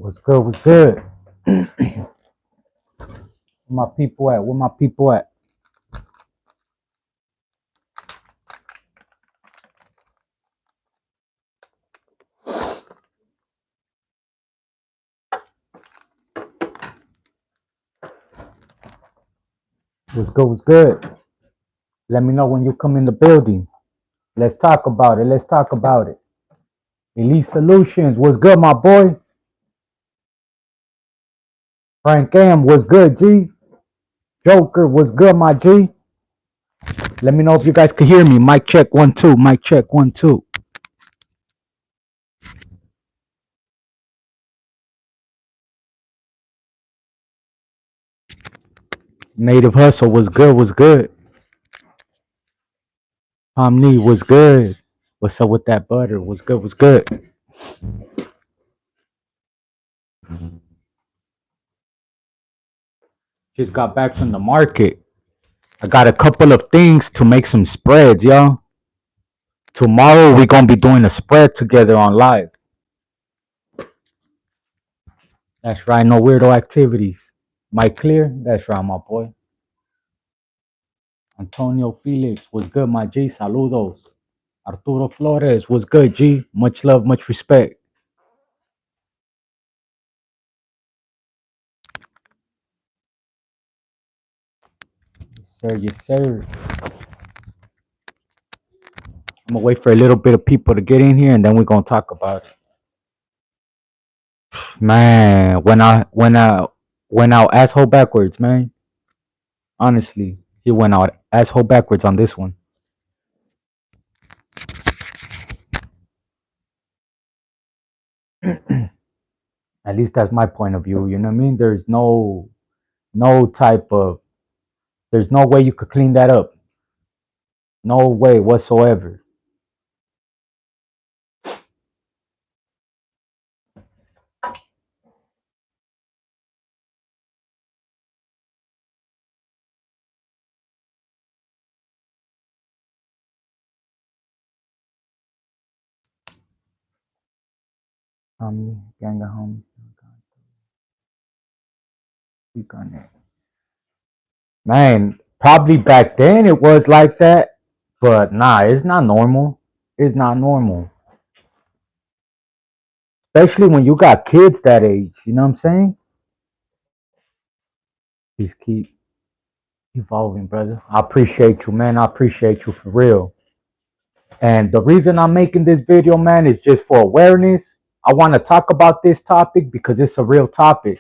What's good? What's good? Where my people at? Where my people at? What's good? What's good? Let me know when you come in the building. Let's talk about it. Let's talk about it. Elite Solutions. What's good, my boy? Frank M. What's good, G? Joker. What's good, my G? Let me know if you guys can hear me. Mic check 1 2. Mic check 1 2. Native Hustle. What's good? What's good? Omni. What's good? What's up with that butter? What's good? What's good? Just got back from the market. I got a couple of things to make some spreads, y'all. Tomorrow we're gonna be doing a spread together on live. That's right, no weirdo activities. Mike Clear, that's right, my boy. Antonio Felix, what's good, my G? Saludos. Arturo Flores, what's good, G? Much love, much respect. Yes, sir, yes, sir. I'm gonna wait for a little bit of people to get in here and then we're gonna talk about it. Man, went out asshole backwards, man. Honestly, he went out asshole backwards on this one. At least that's my point of view. You know what I mean? There's no type of there's no way you could clean that up. No way whatsoever. Gang of homies. Speak on it. Man, probably back then it was like that, but nah, it's not normal. It's not normal. Especially when you got kids that age, you know what I'm saying? Just keep evolving, brother. I appreciate you, man. I appreciate you for real. And the reason I'm making this video, man, is just for awareness. I want to talk about this topic because it's a real topic.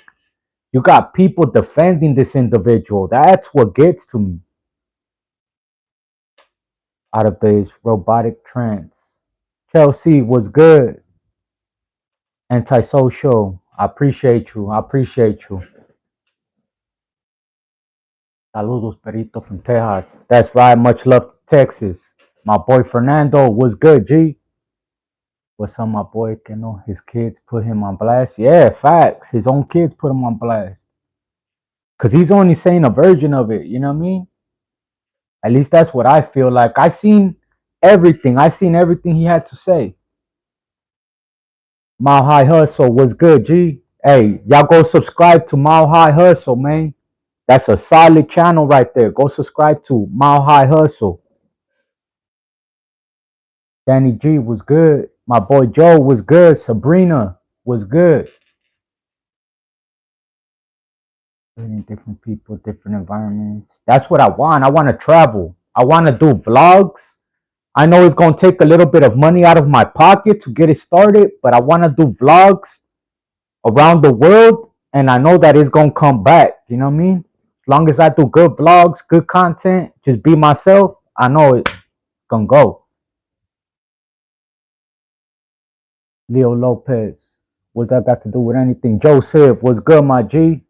You got people defending this individual. That's what gets to me out of this robotic trance. Chelsea was good. Antisocial. I appreciate you. I appreciate you. Saludos, Perito from Texas. That's right. Much love to Texas. My boy Fernando was good, G. What's up, my boy? You know, his kids put him on blast. Yeah, facts. His own kids put him on blast. Because he's only saying a version of it. You know what I mean? At least that's what I feel like. I seen everything. I seen everything he had to say. Mile High Hustle was good, G. Hey, y'all go subscribe to Mile High Hustle, man. That's a solid channel right there. Go subscribe to Mile High Hustle. Danny G was good. My boy Joe was good. Sabrina was good. Different people, different environments. That's what I want. I want to travel. I want to do vlogs. I know it's going to take a little bit of money out of my pocket to get it started, but I want to do vlogs around the world, and I know that it's going to come back. You know what I mean? As long as I do good vlogs, good content, just be myself, I know it's going to go. Leo Lopez, what that got to do with anything? Joseph, what's good, my G?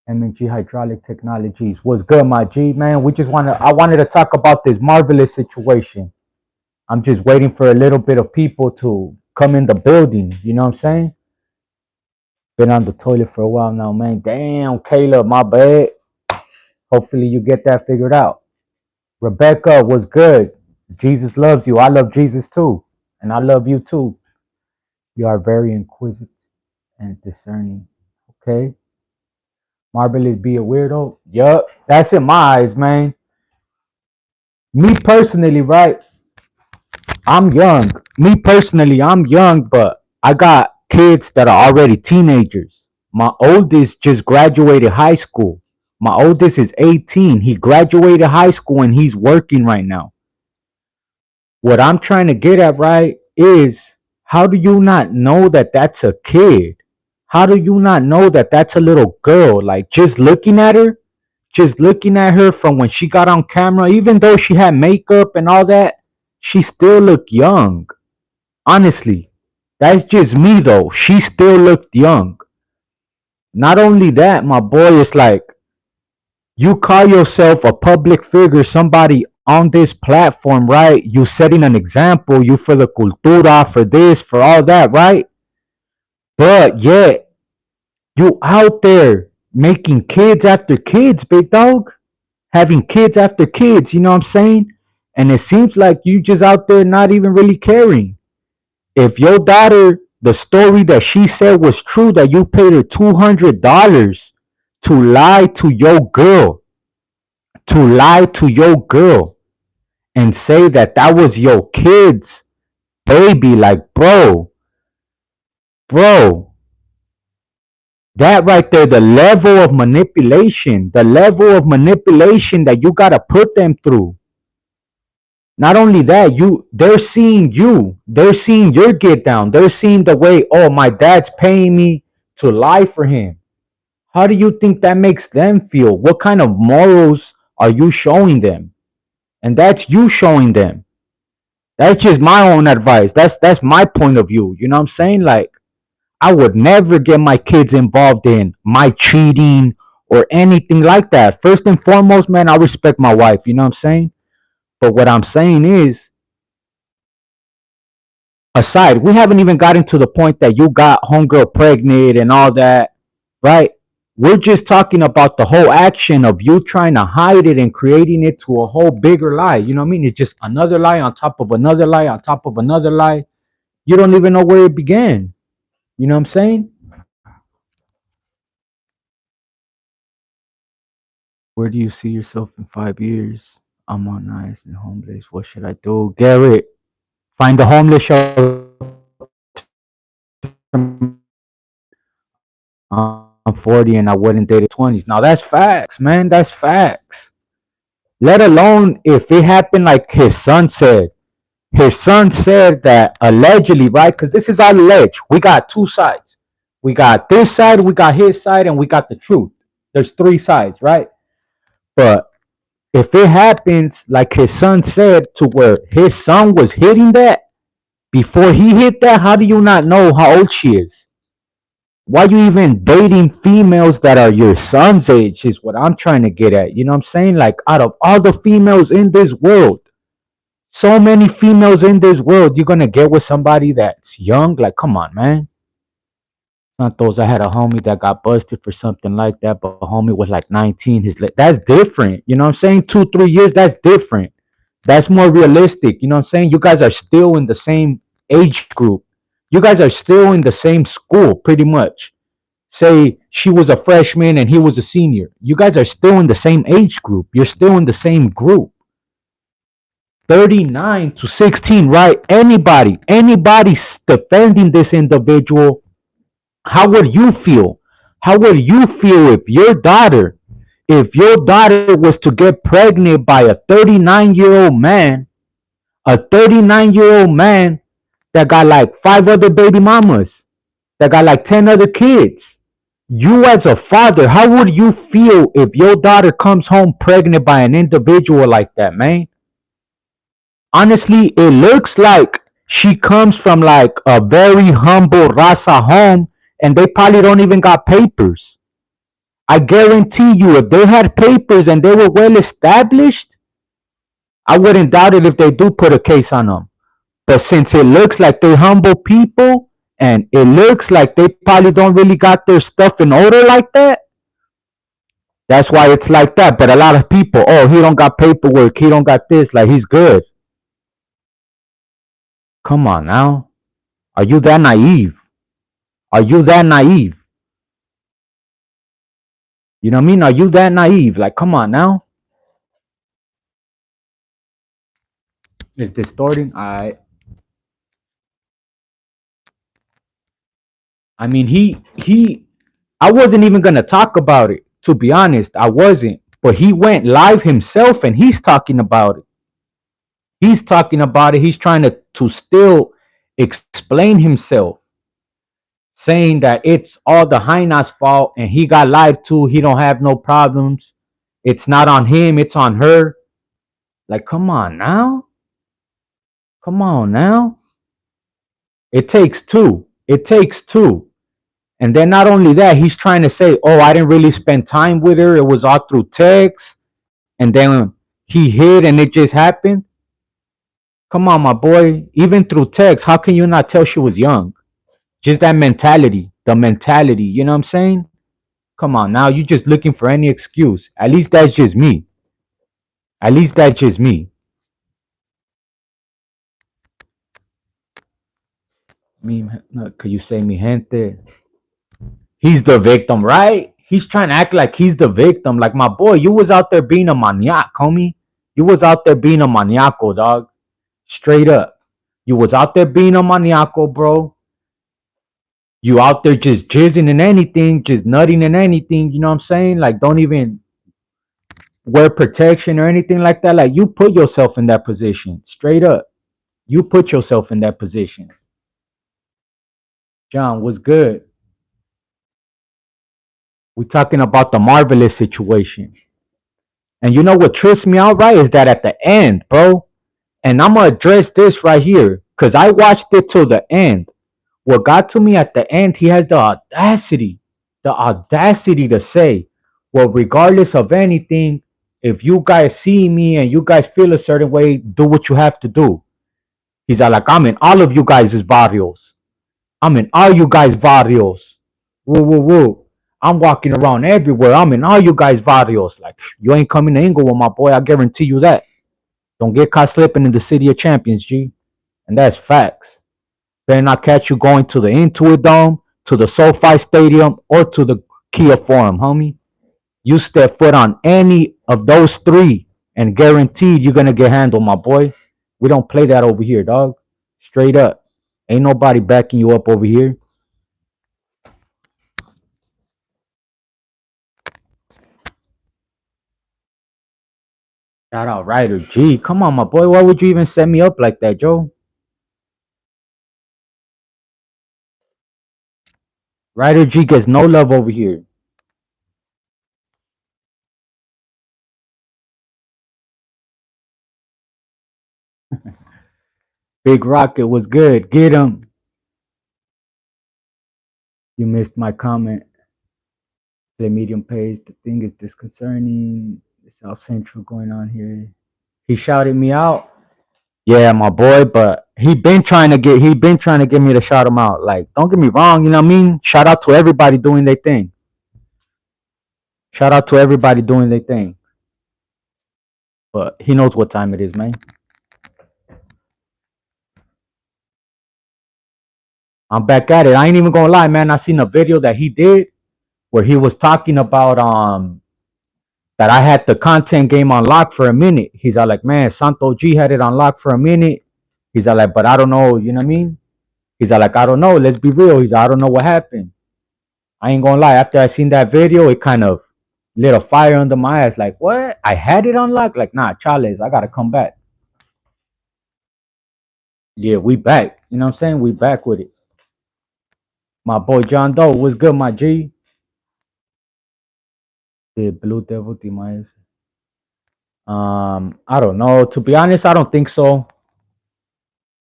M&G Hydraulic Technologies, what's good, my G, man? I wanted to talk about this marvelous situation. I'm just waiting for a little bit of people to come in the building. You know what I'm saying? Been on the toilet for a while now, man. Damn, Caleb, my bad. Hopefully you get that figured out. Rebecca was good. Jesus loves you. I love Jesus too. And I love you too. You are very inquisitive. and discerning. Okay. Marvelous be a weirdo. Yup. That's in my eyes, man. Me personally, right? I'm young. Me personally, I'm young, but I got kids that are already teenagers. My oldest just graduated high school. My oldest is 18. He graduated high school and he's working right now. What I'm trying to get at, right, is how do you not know that that's a kid? How do you not know that that's a little girl? Like just looking at her from when she got on camera, even though she had makeup and all that, she still looked young. Honestly, that's just me though. She still looked young. Not only that, my boy, is like you call yourself a public figure, somebody on this platform, right? You setting an example, you for the cultura, for this, for all that, right? But yet you out there making kids after kids, big dog, having kids after kids, you know what I'm saying? And it seems like you just out there not even really caring. If your daughter, the story that she said was true, that you paid her $200 to lie to your girl, and say that that was your kid's baby, like, bro, that right there, the level of manipulation that you gotta put them through. Not only that, they're seeing your get down. They're seeing the way, oh, my dad's paying me to lie for him. How do you think that makes them feel? What kind of morals are you showing them? And that's you showing them. That's just my own advice. That's my point of view. You know what I'm saying? Like, I would never get my kids involved in my cheating or anything like that. First and foremost, man, I respect my wife. You know what I'm saying? But what I'm saying is, aside, we haven't even gotten to the point that you got homegirl pregnant and all that, right? We're just talking about the whole action of you trying to hide it and creating it to a whole bigger lie. You know what I mean? It's just another lie on top of another lie on top of another lie. You don't even know where it began. You know what I'm saying? Where do you see yourself in 5 years? I'm on nice and homeless. What should I do? Garrett, find the homeless shelter. I'm 40 and I wouldn't date 20s. Now that's facts, man. That's facts. Let alone if it happened like his son said. His son said that allegedly, right? Because this is all alleged. We got two sides. We got this side, we got his side, and we got the truth. There's three sides, right? But if it happens like his son said, to where his son was hitting that before he hit that, how do you not know how old she is? Why you even dating females that are your son's age is what I'm trying to get at. You know what I'm saying? Like, out of all the females in this world, so many females in this world, you're gonna get with somebody that's young? Like, come on, man. Not those. I had a homie that got busted for something like that, but a homie was like 19. That's different. You know what I'm saying? 2, 3 years, that's different. That's more realistic. You know what I'm saying? You guys are still in the same age group. You guys are still in the same school, pretty much. Say she was a freshman and he was a senior. You guys are still in the same age group. You're still in the same group. 39 to 16, right? Anybody's defending this individual. How would you feel? How would you feel if your daughter was to get pregnant by a 39-year-old man, a 39-year-old man that got like 5 other baby mamas, that got like 10 other kids? You as a father, how would you feel if your daughter comes home pregnant by an individual like that, man? Honestly, it looks like she comes from like a very humble raza home and they probably don't even got papers. I guarantee you, if they had papers and they were well established, I wouldn't doubt it if they do put a case on them. But since it looks like they're humble people and it looks like they probably don't really got their stuff in order like that, that's why it's like that. But a lot of people, oh, he don't got paperwork, he don't got this, like he's good. Come on now. Are you that naive? Are you that naive? You know what I mean? Are you that naive? Like, come on now. It's distorting. I mean, I wasn't even gonna talk about it. To be honest, I wasn't. But he went live himself, and he's talking about it. He's talking about it. He's trying to still explain himself, saying that it's all the Haina's fault, and he got lied to. He don't have no problems. It's not on him. It's on her. Like, come on now. Come on now. It takes two. It takes two. And then not only that, he's trying to say, "Oh, I didn't really spend time with her. It was all through text." And then he hid, and it just happened. Come on, my boy. Even through text, how can you not tell she was young? Just that mentality, the mentality. You know what I'm saying? Come on, now you just looking for any excuse. At least that's just me. At least that's just me. Me, could you say mi gente? He's the victim, right? He's trying to act like he's the victim. Like, my boy, you was out there being a maniac, homie. You was out there being a maniaco, dog. Straight up. You was out there being a maniaco, bro. You out there just jizzing in anything, just nutting in anything. You know what I'm saying? Like, don't even wear protection or anything like that. Like, you put yourself in that position. Straight up. You put yourself in that position. John, what's good? We talking about the Marvelous situation. And you know what trips me out, right? Is that at the end, bro. And I'm gonna address this right here. Cause I watched it till the end. What got to me at the end, he has the audacity to say, well, regardless of anything, if you guys see me and you guys feel a certain way, do what you have to do. He's like, I'm in all of you guys' barrios. I'm in all you guys' barrios. Woo, woo, woo. I'm walking around everywhere. I'm in all you guys' barrios. Like, you ain't coming to Inglewood, my boy. I guarantee you that. Don't get caught slipping in the city of champions, G. And that's facts. Better not catch you going to the Intuit Dome, to the SoFi Stadium, or to the Kia Forum, homie. You step foot on any of those three, and guaranteed you're gonna get handled, my boy. We don't play that over here, dog. Straight up. Ain't nobody backing you up over here. Shout out Ryder G. Come on, my boy. Why would you even set me up like that, Joe? Ryder G gets no love over here. Big Rocket was good. Get him. You missed my comment. Play medium pace. The thing is disconcerting. South Central going on here. He shouted me out. Yeah, my boy, but he been trying to get me to shout him out. Like, don't get me wrong, you know what I mean? Shout out to everybody doing their thing. Shout out to everybody doing their thing. But he knows what time it is, man. I'm back at it. I ain't even gonna lie, man. I seen a video that he did where he was talking about that I had the content game on lock for a minute. He's like, man, Santo G had it on lock for a minute. He's like, but I don't know, you know what I mean? He's like, I don't know. Let's be real. He's like, I don't know what happened. I ain't gonna lie. After I seen that video, it kind of lit a fire under my ass. Like, what? I had it on lock? Like, nah, Charles, I gotta come back. Yeah, we back. You know what I'm saying? We back with it. My boy John Doe, what's good, my G? The Blue Devil Timaes. I don't know. To be honest, I don't think so.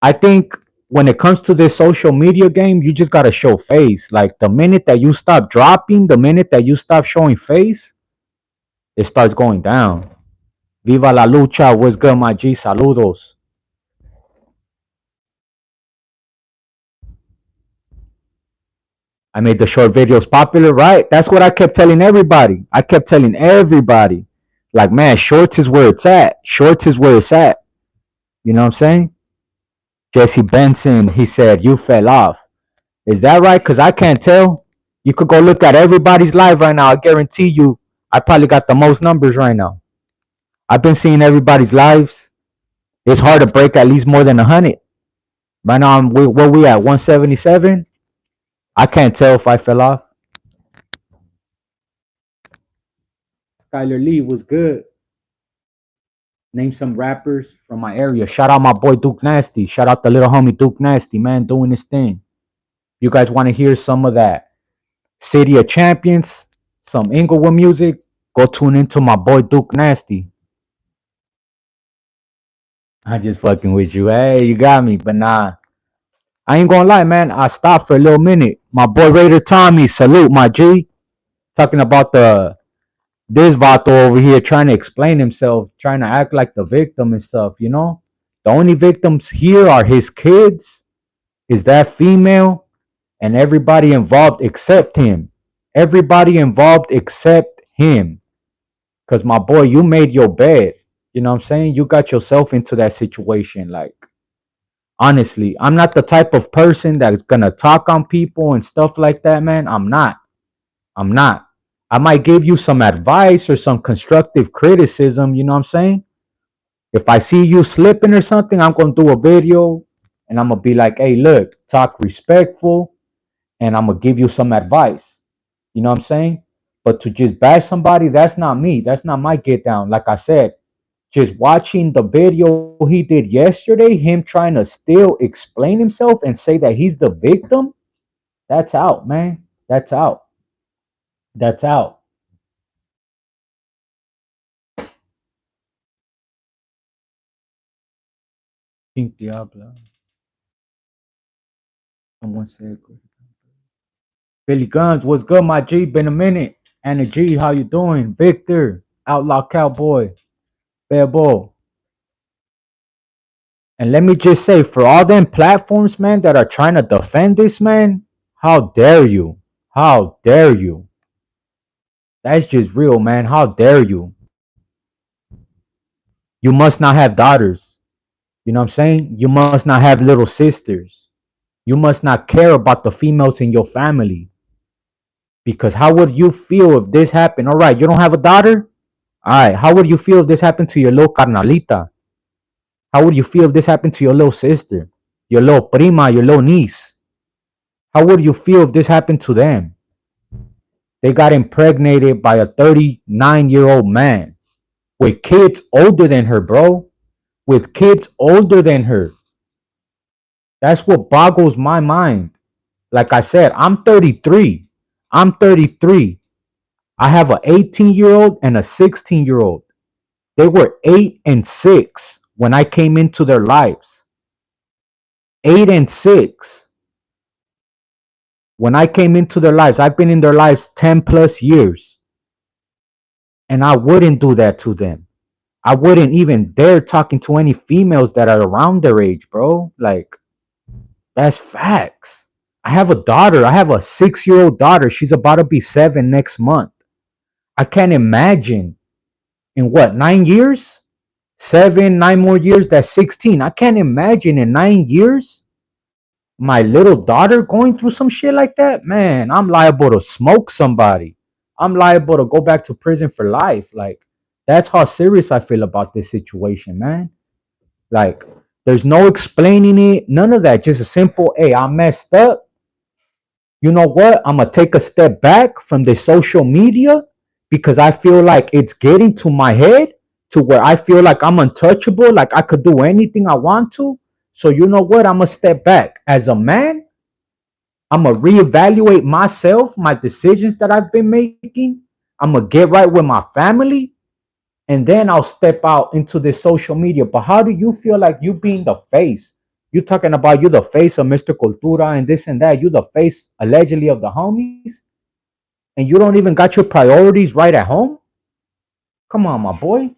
I think when it comes to this social media game, you just gotta show face. Like, the minute that you stop dropping, the minute that you stop showing face, it starts going down. Viva la lucha, what's good, my G? Saludos. I made the short videos popular, right? That's what I kept telling everybody. I kept telling everybody, like, man, shorts is where it's at. Shorts is where it's at. You know what I'm saying? Jesse Benson, he said, you fell off. Is that right? Because I can't tell. You could go look at everybody's live right now. I guarantee you, I probably got the most numbers right now. I've been seeing everybody's lives. It's hard to break at least more than 100. Right now, where we at? 177. I can't tell if I fell off. Skylar Lee was good. Name some rappers from my area. Shout out my boy Duke Nasty. Shout out the little homie Duke Nasty, man, doing his thing. You guys want to hear some of that City of Champions, some Inglewood music? Go tune into my boy Duke Nasty. I just fucking with you. Hey, you got me, but nah. I ain't gonna lie, man. I stopped for a little minute. My boy Raider Tommy, salute my G. Talking about this vato over here trying to explain himself, trying to act like the victim and stuff, you know? The only victims here are his kids, is that female, and everybody involved except him. Everybody involved except him. Because my boy, you made your bed. You know what I'm saying? You got yourself into that situation. Like, honestly, I'm not the type of person that's going to talk on people and stuff like that, man. I'm not. I'm not. I might give you some advice or some constructive criticism. You know what I'm saying? If I see you slipping or something, I'm going to do a video and I'm going to be like, hey, look, talk respectful and I'm going to give you some advice. You know what I'm saying? But to just bash somebody, that's not me. That's not my get down. Like I said, just watching the video he did yesterday, him trying to still explain himself and say that he's the victim, that's out, man. That's out. That's out. Pink Diablo. Someone said, Billy Guns, what's good, my G? Been a minute. Anna G, how you doing? Victor, Outlaw Cowboy, Bebo. And let me just say, for all them platforms, man, that are trying to defend this, man, how dare you? How dare you? That's just real, man. How dare you? You must not have daughters. You know what I'm saying? You must not have little sisters. You must not care about the females in your family. Because how would you feel if this happened? All right, you don't have a daughter? All right, how would you feel if this happened to your little carnalita? How would you feel if this happened to your little sister, your little prima, your little niece? How would you feel if this happened to them? They got impregnated by a 39-year-old man with kids older than her, bro. With kids older than her. That's what boggles my mind. Like I said, I'm 33. I'm 33. I have an 18-year-old and a 16-year-old. They were 8 and 6 when I came into their lives. 8 and 6. When I came into their lives, I've been in their lives 10 plus years. And I wouldn't do that to them. I wouldn't even dare talking to any females that are around their age, bro. Like, that's facts. I have a daughter. I have a 6-year-old daughter. She's about to be 7 next month. I can't imagine in what, 9 years? 7, 9 more years, that's 16. I can't imagine in 9 years my little daughter going through some shit like that. Man, I'm liable to smoke somebody. I'm liable to go back to prison for life. Like, that's how serious I feel about this situation, man. Like, there's no explaining it, none of that. Just a simple, hey, I messed up. You know what? I'm going to take a step back from the social media because I feel like it's getting to my head to where I feel like I'm untouchable, like I could do anything I want to. So you know what? I'm going to step back. As a man, I'm going to reevaluate myself, my decisions that I've been making. I'm going to get right with my family. And then I'll step out into this social media. But how do you feel like you being the face? You talking about you the face of Mr. Cultura and this and that. You the face allegedly of the homies. And you don't even got your priorities right at home? Come on, my boy.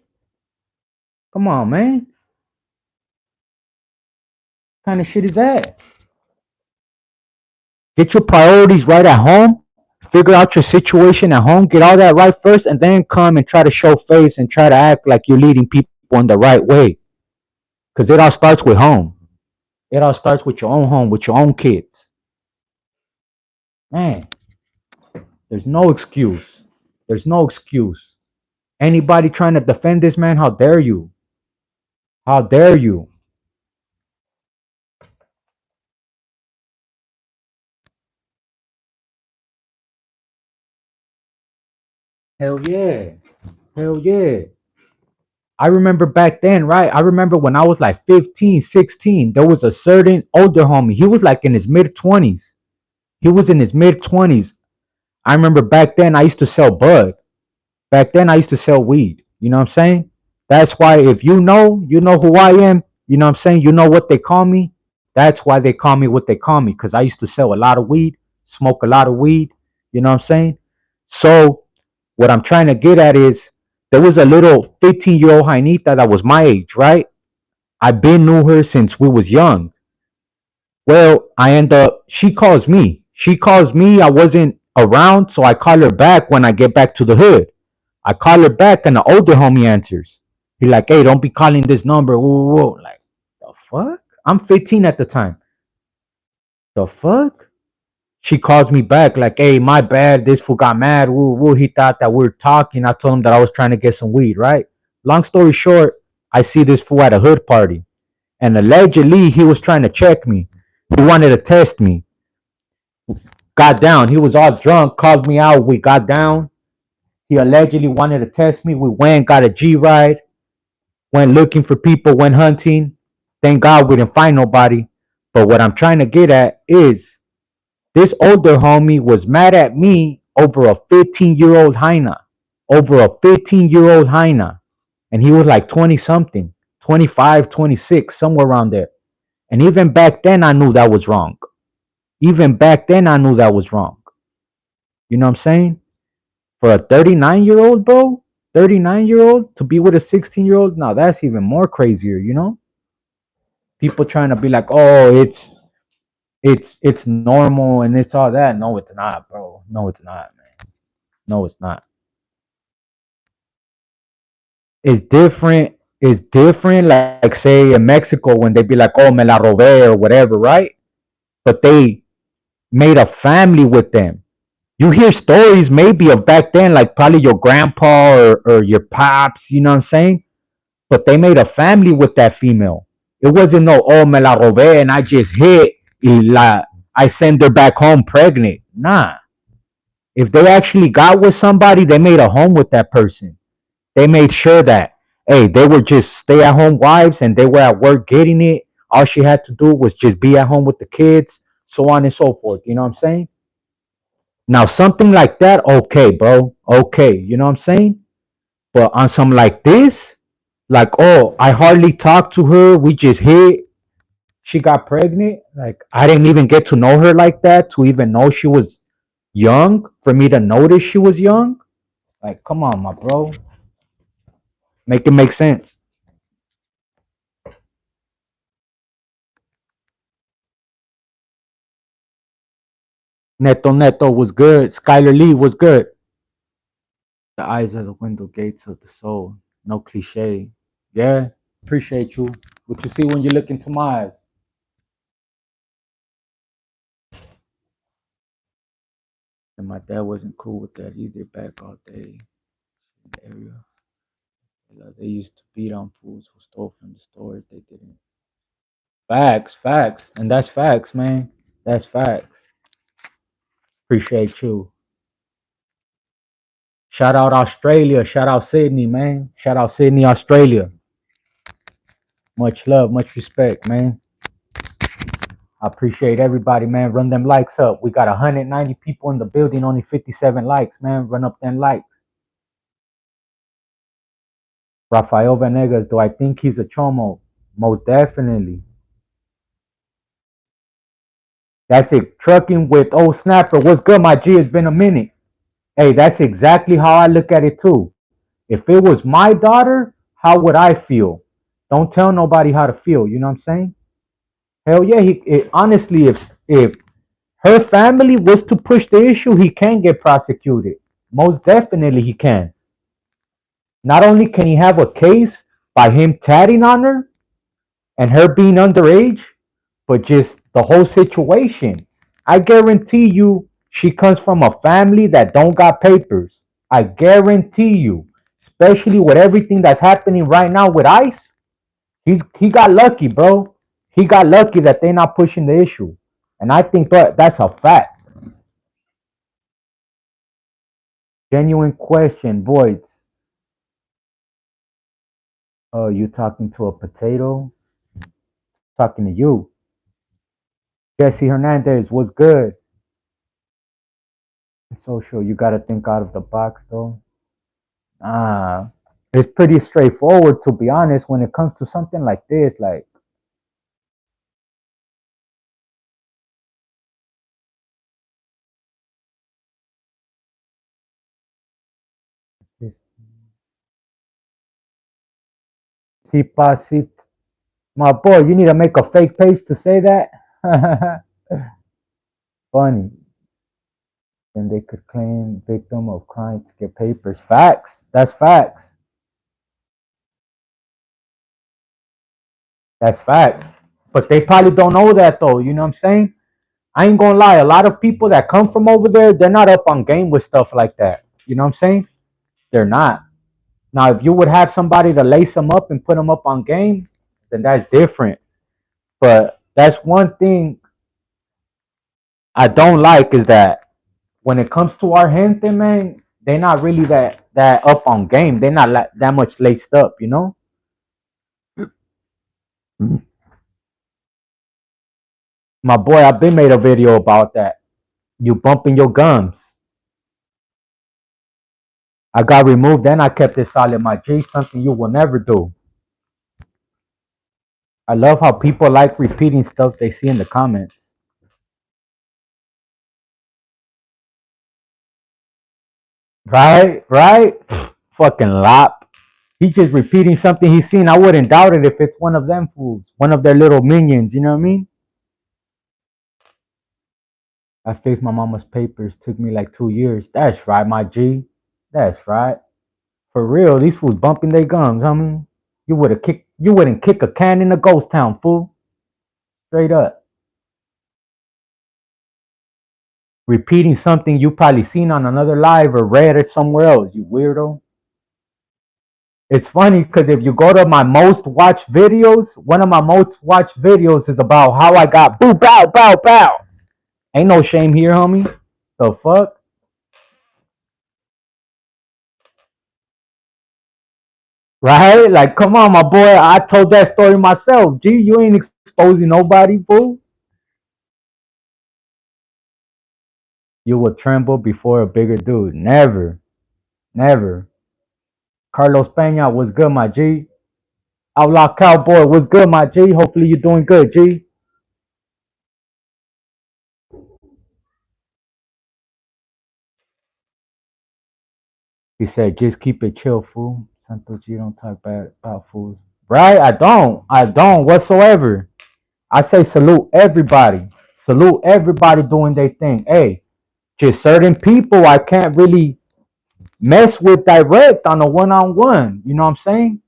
Come on, man. What kind of shit is that? Get your priorities right at home. Figure out your situation at home. Get all that right first. And then come and try to show face and try to act like you're leading people in the right way. Because it all starts with home. It all starts with your own home, with your own kids. Man, there's no excuse. There's no excuse. Anybody trying to defend this man, how dare you? How dare you? Hell yeah. Hell yeah. I remember back then, right? I remember when I was like 15, 16. There was a certain older homie. He was like in his mid 20s. He was in his mid 20s. I remember back then I used to sell bud. Back then I used to sell weed. You know what I'm saying? That's why if you know who I am. You know what I'm saying? You know what they call me. That's why they call me what they call me. Because I used to sell a lot of weed, smoke a lot of weed. You know what I'm saying? So what I'm trying to get at is there was a little 15-year-old Jainita that was my age, right? I've been knew her since we was young. Well, I end up she calls me. She calls me. I wasn't around, so I call her back when I get back to the hood. I call her back and the older homie answers. He like, hey, don't be calling this number. Whoa, whoa, whoa. Like, the fuck? I'm 15 at the time. The fuck? She calls me back like, hey, my bad. This fool got mad. Woo, woo. He thought that we were talking. I told him that I was trying to get some weed, right? Long story short, I see this fool at a hood party. And allegedly, he was trying to check me. He wanted to test me. Got down. He was all drunk, called me out. We got down. He allegedly wanted to test me. We went, got a G ride, went looking for people, went hunting. Thank God we didn't find nobody. But what I'm trying to get at is this older homie was mad at me over a 15-year-old hyena. Over a 15-year-old hyena. And he was like 20 something, 25, 26, somewhere around there. And even back then, I knew that was wrong. Even back then, I knew that was wrong. You know what I'm saying? For a 39-year-old, bro, 39-year-old to be with a 16-year-old, now that's even more crazier, you know? People trying to be like, oh, it's normal and it's all that. No, it's not, bro. No, it's not, man. No, it's not. It's different. It's different, like say in Mexico when they be like, oh, me la robé or whatever, right? But they made a family with them. You hear stories maybe of back then, like probably your grandpa or your pops, you know what I'm saying? But they made a family with that female. It wasn't no, oh, me la robé and I just hit, y la, I send her back home pregnant. Nah. If they actually got with somebody, they made a home with that person. They made sure that, hey, they were just stay at home wives and they were at work getting it. All she had to do was just be at home with the kids, so on and so forth. You know what I'm saying? Now, something like that, okay, bro. Okay. You know what I'm saying? But on some like this, like, oh, I hardly talked to her. We just hit. She got pregnant. Like, I didn't even get to know her like that to even know she was young, for me to notice she was young. Like, come on, my bro. Make it make sense. Neto Neto was good. Skylar Lee was good. The eyes are the window gates of the soul. No cliche. Yeah. Appreciate you. What you see when you look into my eyes. And my dad wasn't cool with that either back all day in the area. They used to beat on fools who stole from the stores. They didn't. Facts, facts. And that's facts, man. That's facts. Appreciate you. Shout out Australia. Shout out Sydney, man. Shout out Sydney, Australia. Much love, much respect, man. I appreciate everybody, man. Run them likes up. We got 190 people in the building, only 57 likes, man. Run up them likes. Rafael Venegas, do I think he's a chomo? Most definitely. That's it. Trucking with old snapper. What's good, my G? It's been a minute. Hey, that's exactly how I look at it too. If it was my daughter, how would I feel? Don't tell nobody how to feel. You know what I'm saying? Hell yeah. Honestly, if her family was to push the issue, he can get prosecuted. Most definitely, he can. Not only can he have a case by him tatting on her and her being underage, but just the whole situation. I guarantee you, She comes from a family that don't got papers. I guarantee you, especially with everything that's happening right now with ICE, he got lucky, bro. He got lucky that they're not pushing the issue. And I think that's a fact. Genuine question, voids. Oh, you talking to a potato? Talking to you. Jesse Hernandez, what's good? Social, you gotta think out of the box though. Ah, it's pretty straightforward to be honest when it comes to something like this. Like this, si pasit, my boy, you need to make a fake page to say that. Funny. Then they could claim victim of crime to get papers. Facts. That's facts. That's facts. But they probably don't know that though. You know what I'm saying? I ain't gonna lie. A lot of people that come from over there, they're not up on game with stuff like that. You know what I'm saying? They're not. Now, if you would have somebody to lace them up and put them up on game, then that's different. But that's one thing I don't like is that when it comes to our gente, man, they're not really that up on game. They're not that much laced up, you know. My boy, I've been made a video about that. You bumping your gums. I got removed and I kept it solid, my G. Something you will never do. I love how people like repeating stuff they see in the comments. Right? Right? Fucking lop. He's just repeating something he's seen. I wouldn't doubt it if it's one of them fools, one of their little minions. You know what I mean? I fixed my mama's papers. Took me like 2 years. That's right, my G. That's right. For real, these fools bumping their gums, homie. You wouldn't kick a can in a ghost town, fool. Straight up. Repeating something you probably seen on another live or read it somewhere else, you weirdo. It's funny because if you go to my most watched videos, one of my most watched videos is about how I got boo bow bow bow. Ain't no shame here, homie. The fuck? Right? Like, come on, my boy. I told that story myself. Gee, you ain't exposing nobody, fool. You will tremble before a bigger dude. Never. Never. Carlos Peña was good, my G. Outlaw Cowboy was good, my G. Hopefully you're doing good, G. He said, just keep it chill, fool. Santos G don't talk bad about fools. Right? I don't. I don't whatsoever. I say salute everybody. Salute everybody doing their thing. Hey, just certain people I can't really mess with direct on a one-on-one. You know what I'm saying?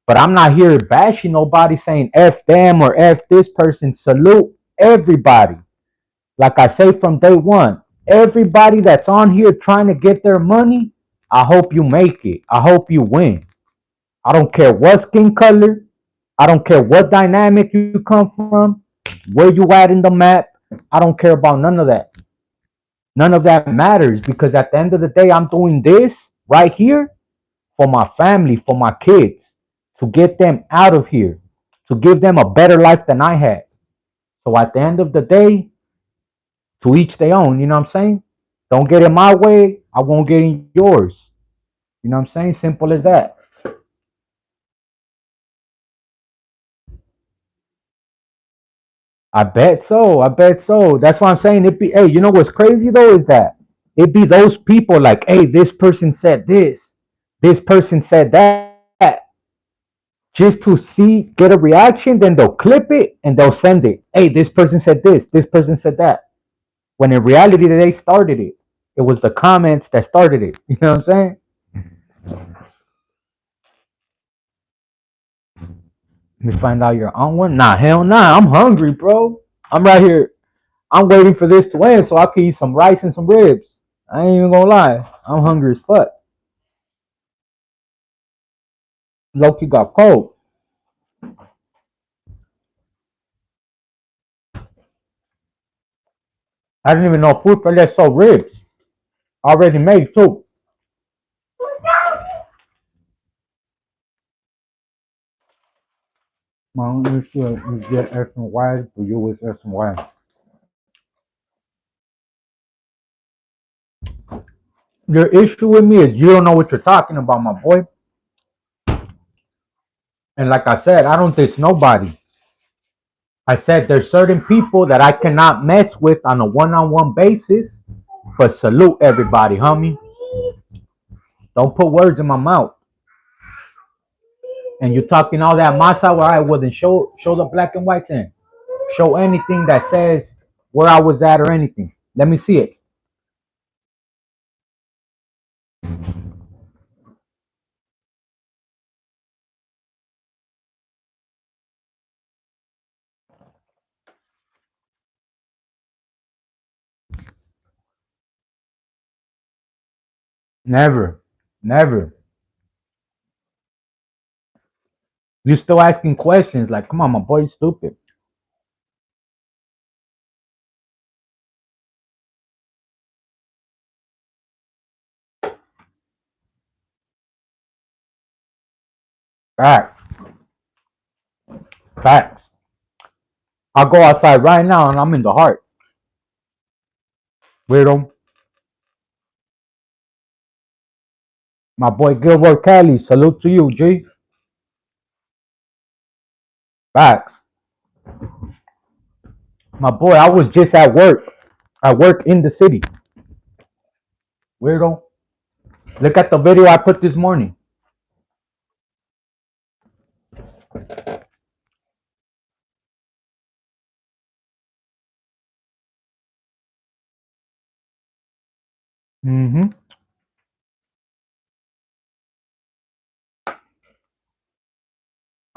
But I'm not here bashing nobody saying F them or F this person. Salute everybody. Like I say from day one, everybody that's on here trying to get their money, I hope you make it. I hope you win. I don't care what skin color. I don't care what dynamic you come from, where you at in the map. I don't care about none of that. None of that matters because at the end of the day, I'm doing this right here for my family, for my kids, to get them out of here, to give them a better life than I had. So at the end of the day, to each their own, you know what I'm saying? Don't get in my way, I won't get in yours. You know what I'm saying? Simple as that. I bet so. I bet so. That's why I'm saying it be hey, you know what's crazy though is that it be those people like, hey, this person said this person said that, just to see get a reaction, then they'll clip it and they'll send it. Hey, this person said this person said that. When in reality they started it. It was the comments that started it. You know what I'm saying? Let me find out you're on one. Nah, hell nah. I'm hungry, bro. I'm right here. I'm waiting for this to end so I can eat some rice and some ribs. I ain't even gonna lie. I'm hungry as fuck. Loki got cold. I didn't even know food for that so ribs. Already made too. My only issue is get X and Y, but you is X and Y. Your issue with me is you don't know what you're talking about, my boy. And like I said, I don't diss nobody. I said there's certain people that I cannot mess with on a one-on-one basis, but salute everybody, homie. Don't put words in my mouth. And you talking all that masa where I wasn't show the black and white thing. Show anything that says where I was at or anything. Let me see it. Never. Never. You still asking questions like, come on, my boy, you stupid. Facts. Facts. I'll go outside right now and I'm in the heart. Weirdo. My boy Gilbert Cali, salute to you, G. Facts. My boy, I was just at work. I work in the city. Weirdo. Look at the video I put this morning. Mm-hmm.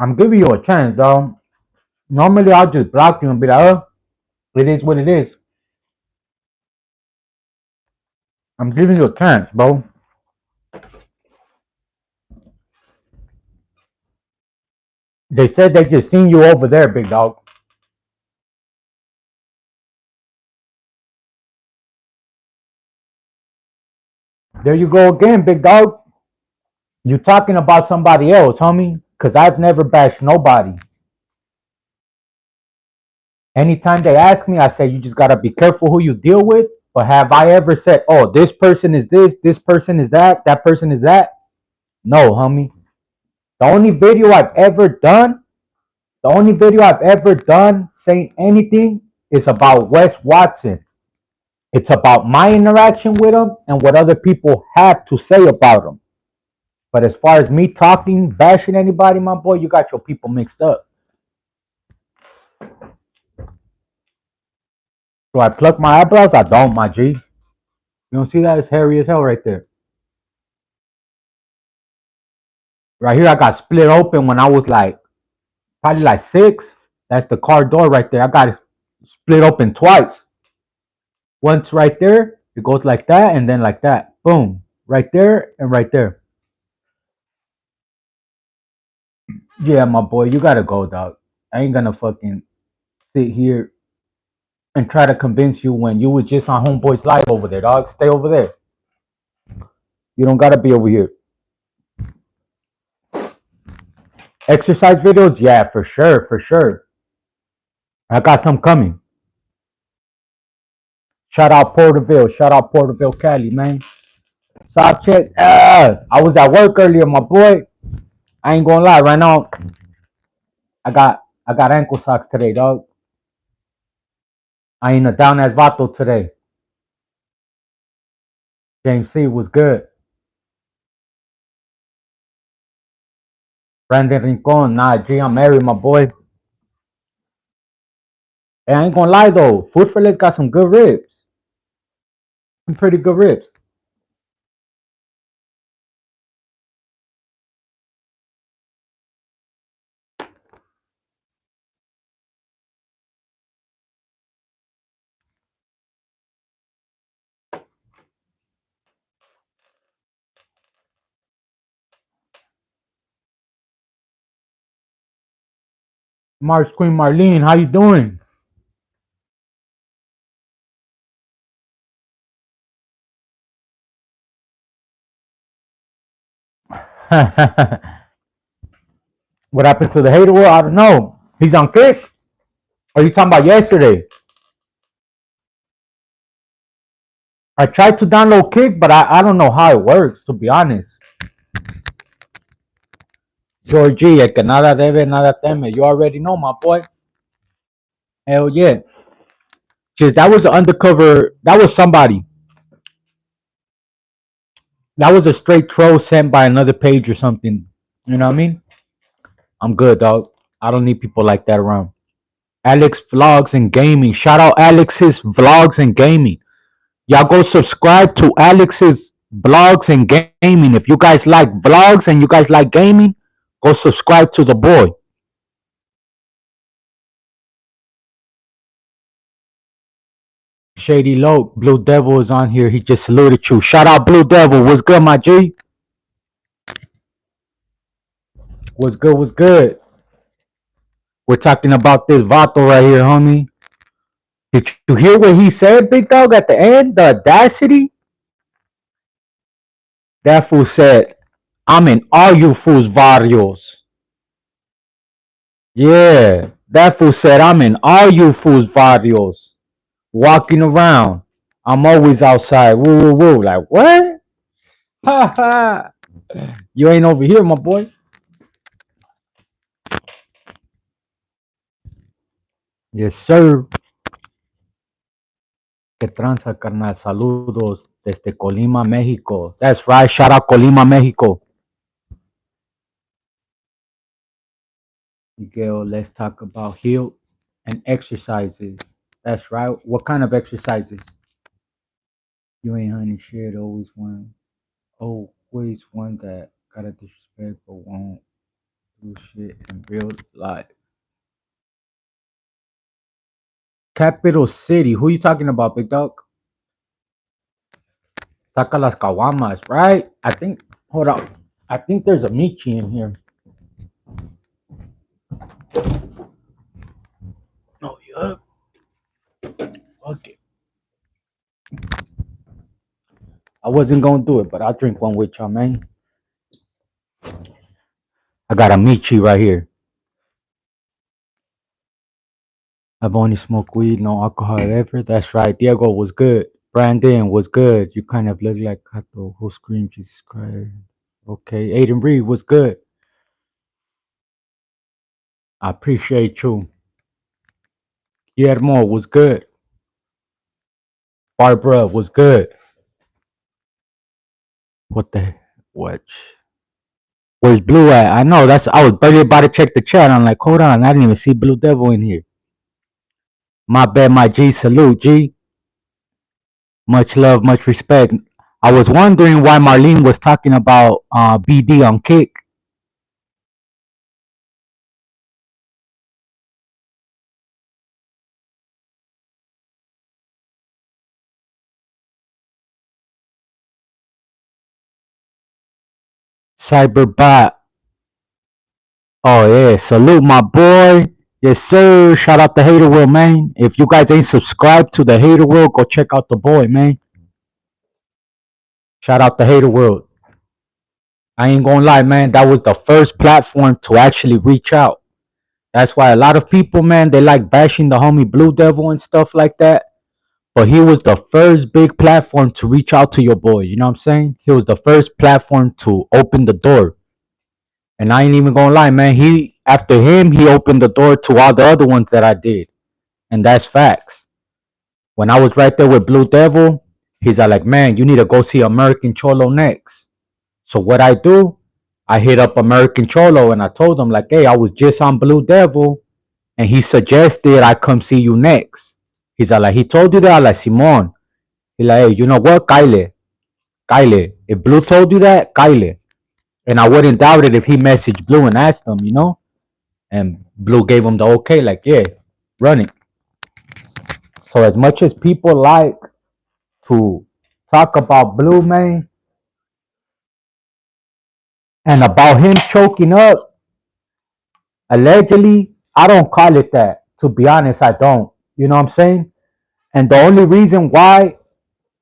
I'm giving you a chance, dog. Normally I'll just block you and be like, oh, it is what it is. I'm giving you a chance, bro. They said they just seen you over there, big dog. There you go again, big dog. You talking about somebody else, homie? Cause I've never bashed nobody. Anytime they ask me, I say you just gotta be careful who you deal with. But have I ever said, oh, this person is this person is that person is that? No, homie. The only video I've ever done, the only video I've ever done saying anything is about Wes Watson. It's about my interaction with him and what other people have to say about him. But as far as me talking, bashing anybody, my boy, you got your people mixed up. Do I pluck my eyebrows? I don't, my G. You don't see that? It's hairy as hell right there. Right here, I got split open when I was like, probably like 6. That's the car door right there. I got it split open twice. Once right there, it goes like that, and then like that. Boom. Right there and right there. Yeah, my boy, you gotta go, dog. I ain't gonna fucking sit here and try to convince you when you was just on Homeboy's live over there, dog. Stay over there. You don't gotta be over here. Exercise videos, yeah, for sure, for sure. I got some coming. Shout out Porterville, Cali, man. Soft check. I was at work earlier, my boy. I ain't gonna lie, right now, I got ankle socks today, dog. I ain't a down as vato today. James C was good. Brandon Rincon, nah, G, I'm married, my boy. Hey, I ain't gonna lie though, Food for Less got some good ribs. Some pretty good ribs. Mars Queen Marlene, how you doing? What happened to the hater world? I don't know. He's on kick? Or you talking about yesterday? I tried to download Kick, but I don't know how it works, to be honest. Georgie, el que nada debe, nada teme. You already know, my boy. Hell yeah. Just that was an undercover. That was somebody. That was a straight troll sent by another page or something. You know what I mean? I'm good, dog. I don't need people like that around. Alex Vlogs and Gaming. Shout out Alex's Vlogs and Gaming. Y'all go subscribe to Alex's Vlogs and Gaming. If you guys like vlogs and you guys like gaming, go subscribe to the boy. Shady Loke, Blue Devil is on here. He just saluted you. Shout out Blue Devil. What's good, my G? What's good? What's good? We're talking about this Vato right here, homie. Did you hear what he said, big dog, at the end? The audacity? That fool said, I'm in all you fools' barrios. Yeah, that fool said, I'm in all you fools' barrios. Walking around. I'm always outside. Woo, woo, woo. Like, what? Ha ha. You ain't over here, my boy. Yes, sir. Que tranza, carnal. Saludos desde Colima, Mexico. That's right. Shout out Colima, Mexico. Miguel, let's talk about heal and exercises. That's right. What kind of exercises? You ain't honey shit. Always one that gotta disrespect but won't do shit in real life. Capital City. Who you talking about, big dog? Saca las caguamas, right? I think. Hold on. I think there's a Michi in here. Oh yeah. Okay. I wasn't gonna do it, but I'll drink one with y'all, man. I got a Michi right here. I've only smoked weed, no alcohol ever. That's right. Diego was good. Brandon was good. You kind of look like Kato. Who screamed Jesus Christ? Okay. Aiden Reed was good. I appreciate you. Guillermo was good. Barbara was good. What the what? Where's Blue at? I know that's I was barely about to check the chat. I'm like, hold on, I didn't even see Blue Devil in here. My bad, my G. Salute, G. Much love, much respect. I was wondering why Marlene was talking about BD on Kick. Cyberbot. Oh yeah, salute my boy. Yes sir. Shout out the Hater World, man. If you guys ain't subscribed to the Hater World, go check out the boy, man. Shout out the Hater World. I ain't gonna lie, man. That was the first platform to actually reach out. That's why a lot of people, man, they like bashing the homie Blue Devil and stuff like that. But he was the first big platform to reach out to your boy. You know what I'm saying? He was the first platform to open the door. And I ain't even gonna lie, man. He after him, he opened the door to all the other ones that I did. And that's facts. When I was right there with Blue Devil, he's like, man, you need to go see American Cholo next. So what I do, I hit up American Cholo and I told him like, hey, I was just on Blue Devil and he suggested I come see you next. He's like, he told you that? I'm like, Simon. He's like, hey, you know what? Kyle. Kyle. If Blue told you that, Kyle. And I wouldn't doubt it if he messaged Blue and asked him, you know? And Blue gave him the okay, like, yeah, run it. So as much as people like to talk about Blue, man, and about him choking up, allegedly, I don't call it that. To be honest, I don't. You know what I'm saying? And the only reason why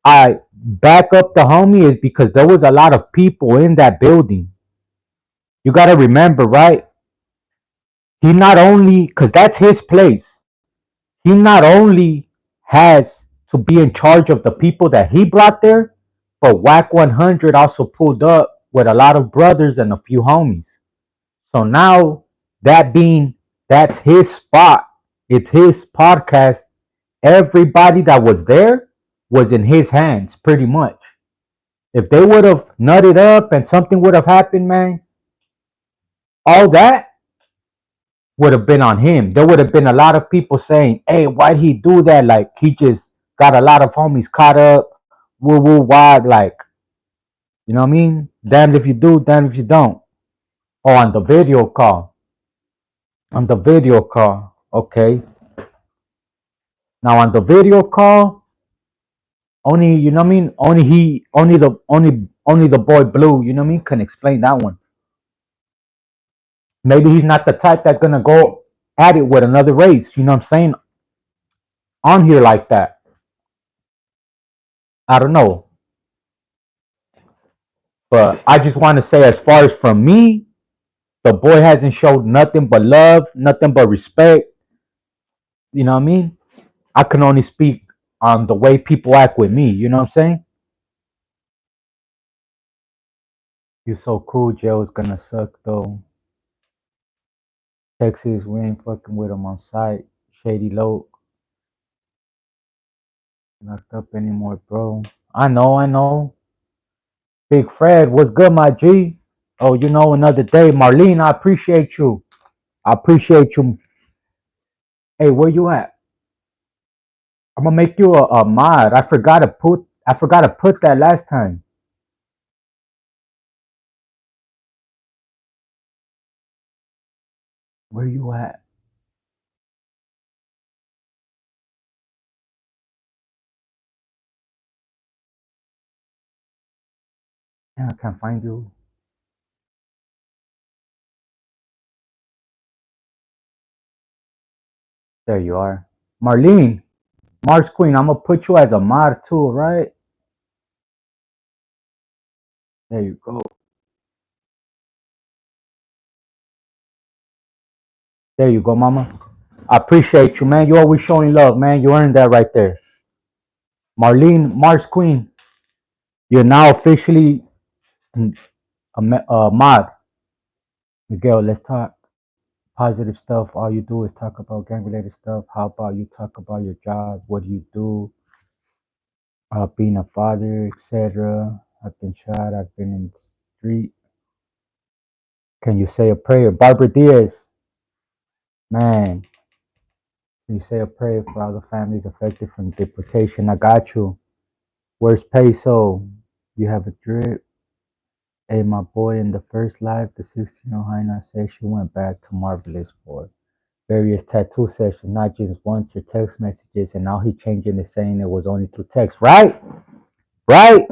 I back up the homie is because there was a lot of people in that building. You got to remember, right? He not only, because that's his place, he not only has to be in charge of the people that he brought there, but Whack 100 also pulled up with a lot of brothers and a few homies. So now, that being, that's his spot, it's his podcast. Everybody that was there was in his hands, pretty much. If they would have nutted up and something would have happened, man, all that would have been on him. There would have been a lot of people saying, "Hey, why'd he do that? Like he just got a lot of homies caught up, woo woo wad." Like, you know what I mean? Damned if you do, damned if you don't. Oh, on the video call. On the video call. Okay. Now on the video call, only you know what I mean? Only the boy Blue, you know what I mean, can explain that one. Maybe he's not the type that's gonna go at it with another race, you know what I'm saying? On here like that. I don't know. But I just want to say, as far as from me, the boy hasn't showed nothing but love, nothing but respect. You know what I mean? I can only speak on the way people act with me. You know what I'm saying? You so cool, Joe's gonna suck though. Texas, we ain't fucking with him on site. Shady Low, not up anymore, bro. I know. Big Fred, what's good, my G? Oh, you know, another day. Marlene, I appreciate you. I appreciate you. Hey, where you at? I'm gonna make you a mod. I forgot to put that last time. Where you at? Yeah, I can't find you. There you are. Marlene, Mars Queen, I'm gonna put you as a mod too, right? There you go. There you go, mama. I appreciate you, man. You always showing love, man. You earned that right there. Marlene, Mars Queen, you're now officially a mod. Miguel, let's talk positive stuff. All you do is talk about gang related stuff. How about you talk about your job? What do you do? Being a father, etc. I've been shot. I've been in the street. Can you say a prayer? Barbara Diaz, man, can you say a prayer for all the families affected from deportation? I got you. Where's Peso? You have a drip. Hey, my boy, in the first live, the 16-year-old Haina said she went back to Marvelous for various tattoo sessions, not just once or text messages, and now he changing it saying it was only through text. Right? Right?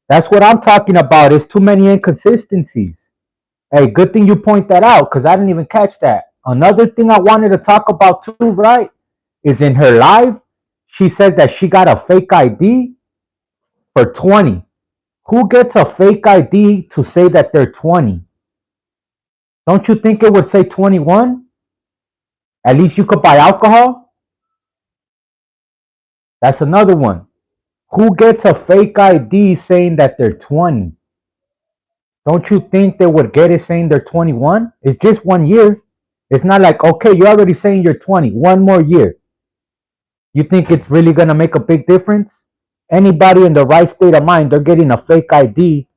That's what I'm talking about. It's too many inconsistencies. Hey, good thing you point that out because I didn't even catch that. Another thing I wanted to talk about too, right, is in her live, she says that she got a fake ID for 20. Who gets a fake ID to say that they're 20? Don't you think it would say 21? At least you could buy alcohol. That's another one. Who gets a fake ID saying that they're 20? Don't you think they would get it saying they're 21? It's just 1 year. It's not like, okay, you're already saying you're 20. One more year. You think it's really going to make a big difference? Anybody in the right state of mind, they're getting a fake ID.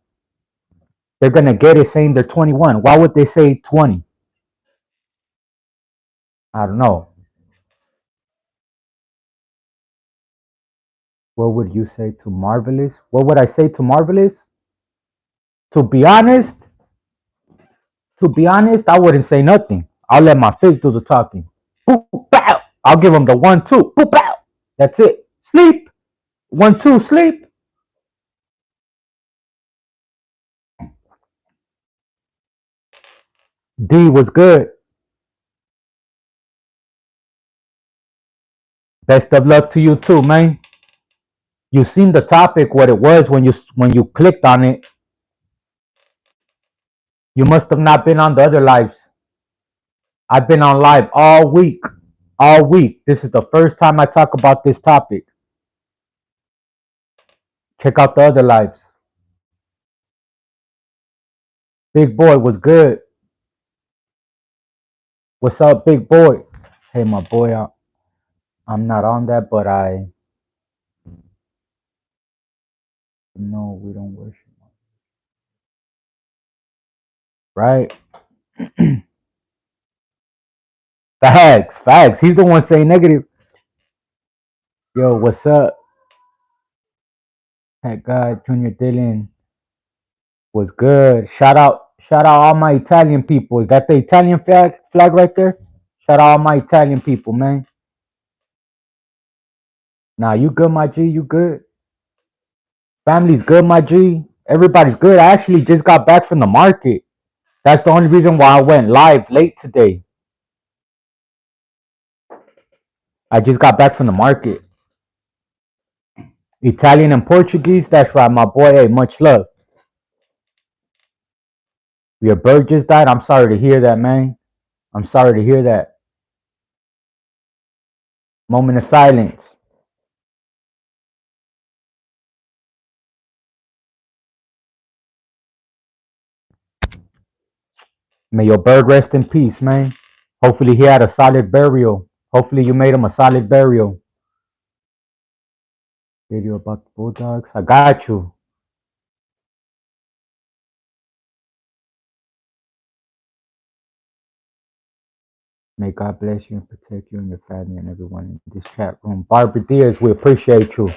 They're going to get it saying they're 21. Why would they say 20? I don't know. What would you say to Marvelous? What would I say to Marvelous? To be honest, I wouldn't say nothing. I'll let my face do the talking. Boop, bow. I'll give him the 1-2. Boop, bow. That's it. Sleep. 1-2. Sleep. D was good. Best of luck to you too, man. You seen the topic, what it was when you clicked on it. You must have not been on the other lives. I've been on live all week. All week. This is the first time I talk about this topic. Check out the other lives. Big boy was good. What's up, big boy? Hey, my boy, I'm not on that, but no, we don't worship. Right? Facts, facts. He's the one saying negative. Yo, what's up? That guy, Junior Dylan, was good. Shout out all my Italian people. Is that the Italian flag right there? Shout out all my Italian people, man. Nah, you good, my G? You good? Family's good, my G. Everybody's good. I actually just got back from the market. That's the only reason why I went live late today. I just got back from the market. Italian and Portuguese. That's right, my boy. Hey, much love. Your bird just died. I'm sorry to hear that, man. I'm sorry to hear that. Moment of silence. May your bird rest in peace, man. Hopefully he had a solid burial. Hopefully you made him a solid burial. Video about the Bulldogs. I got you. May God bless you and protect you and your family and everyone in this chat room. Barbara Diaz, we appreciate you.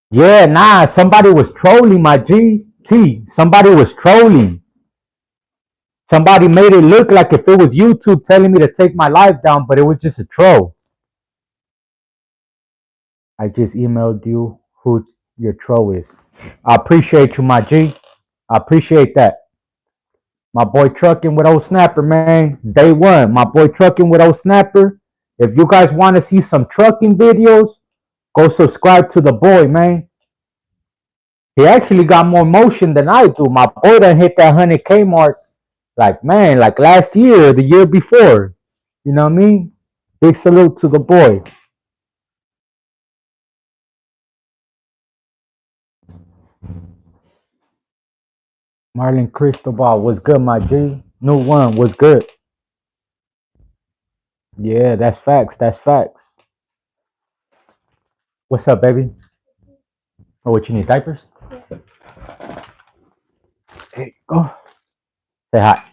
Yeah, nah, somebody was trolling my GT. Somebody was trolling. Somebody made it look like if it was YouTube telling me to take my life down, but it was just a troll. I just emailed you who your troll is. I appreciate you, my G. I appreciate that. My boy Trucking with Old Snapper, man. Day one. My boy Trucking with Old Snapper. If you guys want to see some trucking videos, go subscribe to the boy, man. He actually got more motion than I do. My boy done hit that 100K mark like, man, like last year or the year before. You know what I mean? Big salute to the boy. Marlon Cristobal was good, my G. New one was good. Yeah, that's facts. That's facts. What's up, baby? Oh, what you need? Diapers? There you go. Say hi.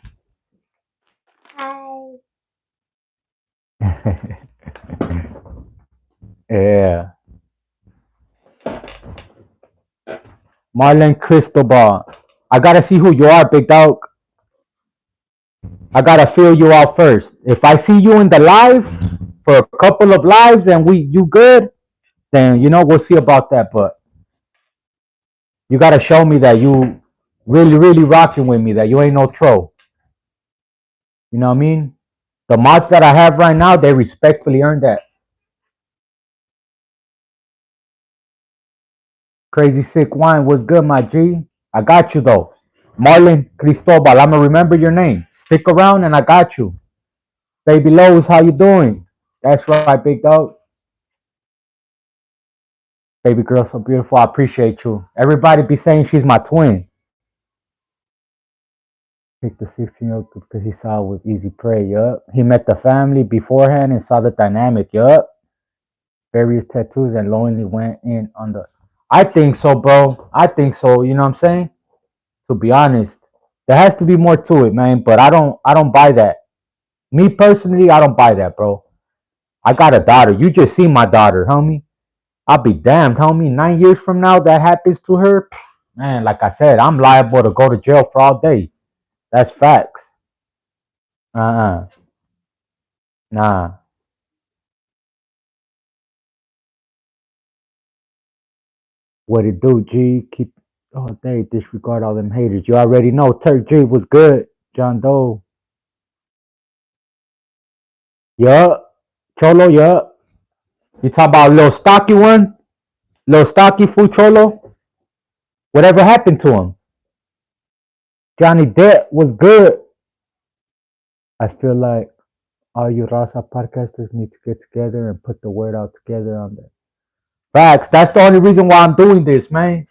Yeah. Marlon Cristobal. I gotta see who you are, big dog. I gotta feel you out first. If I see you in the live for a couple of lives and you good, then we'll see about that. But you gotta show me that you really, really rocking with me, that you ain't no troll. You know what I mean? The mods that I have right now, they respectfully earned that. Crazy Sick Wine was good, my G. I got you though. Marlon Cristobal, I'ma remember your name. Stick around and I got you. Baby Lowe's, how you doing? That's right, big dog. Baby girl, so beautiful. I appreciate you. Everybody be saying she's my twin. Picked the 16-year-old because he saw it was easy prey. Yup. He met the family beforehand and saw the dynamic. Yup. Various tattoos and lonely went in on the. I think so, bro. I think so. You know what I'm saying? To be honest, there has to be more to it, man. But I don't buy that. Me personally, I don't buy that, bro. I got a daughter. You just see my daughter, homie. I'll be damned, homie. 9 years from now, that happens to her. Man, like I said, I'm liable to go to jail for all day. That's facts. Uh-uh. Nah. What it do, G? Keep Oh, they disregard all them haters. You already know. Turk G was good. John Doe. Yup. Cholo, yup. You talk about Lil Stocky one? Lil Stocky Fu Cholo? Whatever happened to him? Johnny Depp was good. I feel like all you Raza podcasters need to get together and put the word out together on that. Facts. That's the only reason why I'm doing this, man.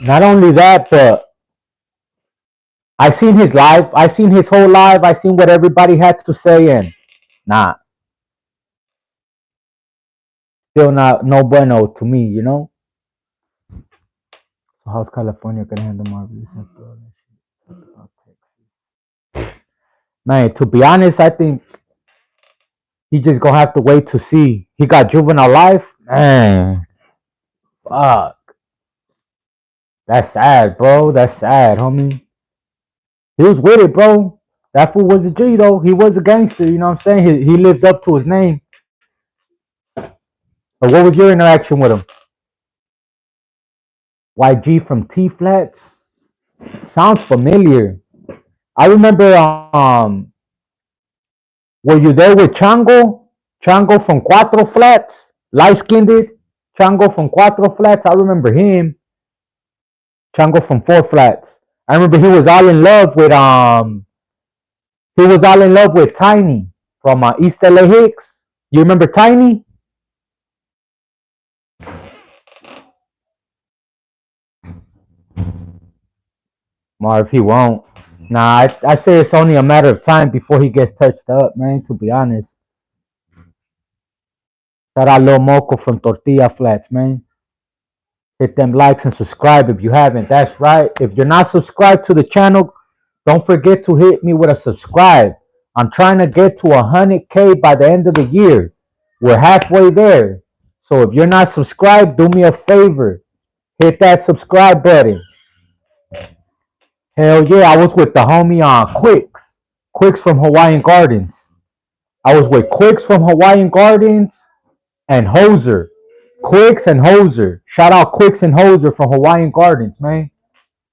Not only that, but I seen his live. I seen his whole live. I seen what everybody had to say, and nah, still not no bueno to me. You know. So how's California gonna handle Marvelous after all that shit about Texas? Man, to be honest, I think he just gonna have to wait to see. He got juvenile life. Man, fuck. That's sad, bro. That's sad, homie. He was with it, bro. That fool was a G, though. He was a gangster. You know what I'm saying? He lived up to his name. But what was your interaction with him? YG from T Flats? Sounds familiar. I remember, were you there with Chango? Chango from Cuatro Flats? Light skinned Chango from Cuatro Flats. I remember him. Chango from Four Flats. I remember he was all in love with Tiny from East LA Hicks. You remember Tiny? Marv, he won't. Nah, I say it's only a matter of time before he gets touched up, man, to be honest. Shout out Lil Moco from Tortilla Flats, man. Hit them likes and subscribe if you haven't. That's right. If you're not subscribed to the channel, don't forget to hit me with a subscribe. I'm trying to get to 100K by the end of the year. We're halfway there. So if you're not subscribed, do me a favor. Hit that subscribe button. Hell yeah, I was with the homie on Quicks. Quicks from Hawaiian Gardens. I was with Quicks from Hawaiian Gardens and Hoser. Quicks and Hoser. Shout out Quicks and Hoser from Hawaiian Gardens, man.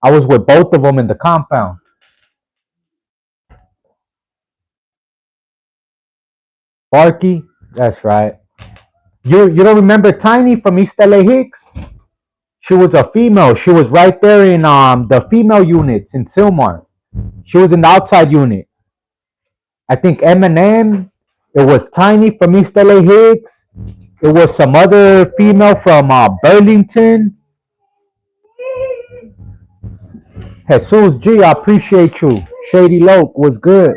I was with both of them in the compound. Barky, that's right. You don't remember Tiny from East LA Hicks? She was a female. She was right there in the female units in Silmar. She was in the outside unit. I think Eminem. It was Tiny from East LA Hicks. It was some other female from Burlington. Jesus G, I appreciate you. Shady Loke was good.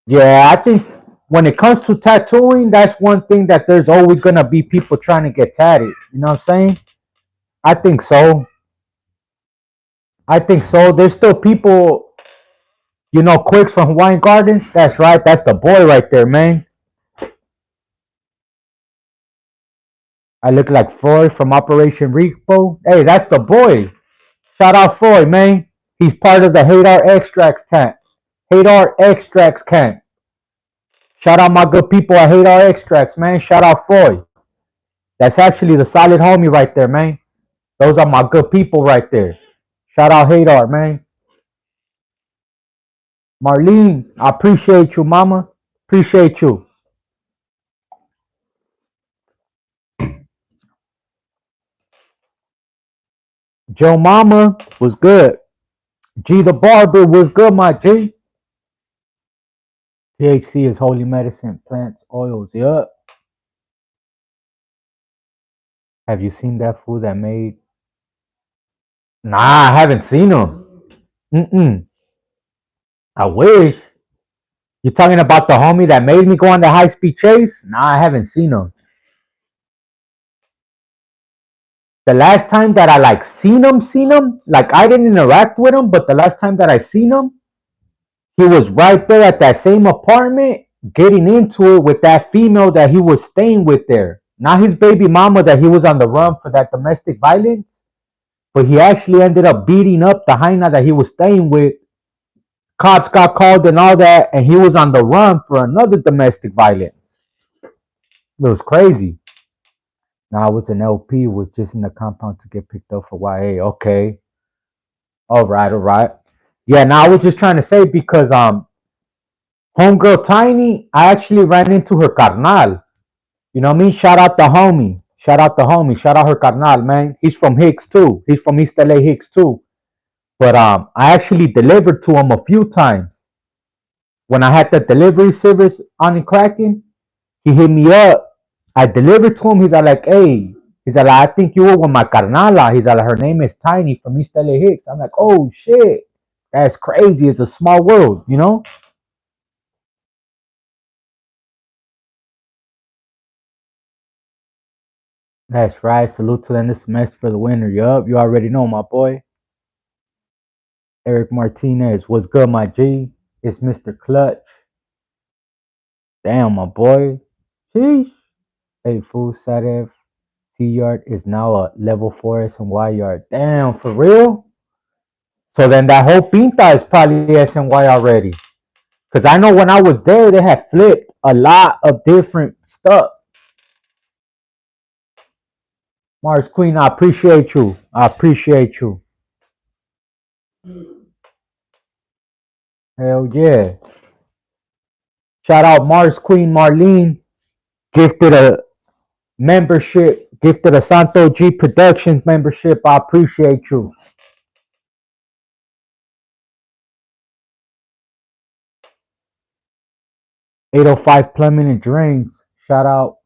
Yeah, I think when it comes to tattooing, that's one thing that there's always gonna be people trying to get tatted. You know what I'm saying? I think so. I think so. There's still people, Quicks from Hawaiian Gardens. That's right. That's the boy right there, man. I look like Floyd from Operation Repo. Hey, that's the boy. Shout out Floyd, man. He's part of the Hadar Extracts camp. Hadar Extracts camp. Shout out my good people at Hadar Extracts, man. Shout out Floyd. That's actually the solid homie right there, man. Those are my good people right there. Shout out Hadar, man. Marlene, I appreciate you, mama. Appreciate you. Joe Mama was good. G the Barber was good, my G. THC is holy medicine, plants, oils. Yup. Have you seen that fool that made? Nah, I haven't seen him. Mm-mm. I wish. You talking about the homie that made me go on the high speed chase? Nah, I haven't seen him. The last time that I seen him, like I didn't interact with him, but the last time that I seen him, he was right there at that same apartment getting into it with that female that he was staying with there. Not his baby mama that he was on the run for that domestic violence, but he actually ended up beating up the hyena that he was staying with Cops got called and all that, and he was on the run for another domestic violence. It was crazy. Now I was an LP, was just in the compound to get picked up for YA. Okay, all right, all right. Yeah, now I was just trying to say because homegirl Tiny, I actually ran into her carnal. You know what I mean? Shout out the homie. Shout out the homie. Shout out her carnal, man. He's from Hicks too. He's from East LA Hicks too. But I actually delivered to him a few times. When I had the delivery service on and cracking, he hit me up. I delivered to him. He's like, hey. He's like, I think you were with my carnala. He's like, her name is Tiny from East LA Hicks. I'm like, oh shit. That's crazy. It's a small world, you know? That's right. Salute to the end of the semester for the winner. Yup, you already know, my boy. Eric Martinez. What's good, my G? It's Mr. Clutch. Damn, my boy. Sheesh. Hey, fool, Sadev. C yard is now a level 4 SNY yard. Damn, for real? So then that whole Pinta is probably SNY already. Because I know when I was there, they had flipped a lot of different stuff. Mars Queen, I appreciate you. I appreciate you. Hell yeah. Shout out Mars Queen Marlene. Gifted a membership. Gifted a Santo G Productions membership. I appreciate you. 805 Plumbing and Drains. Shout out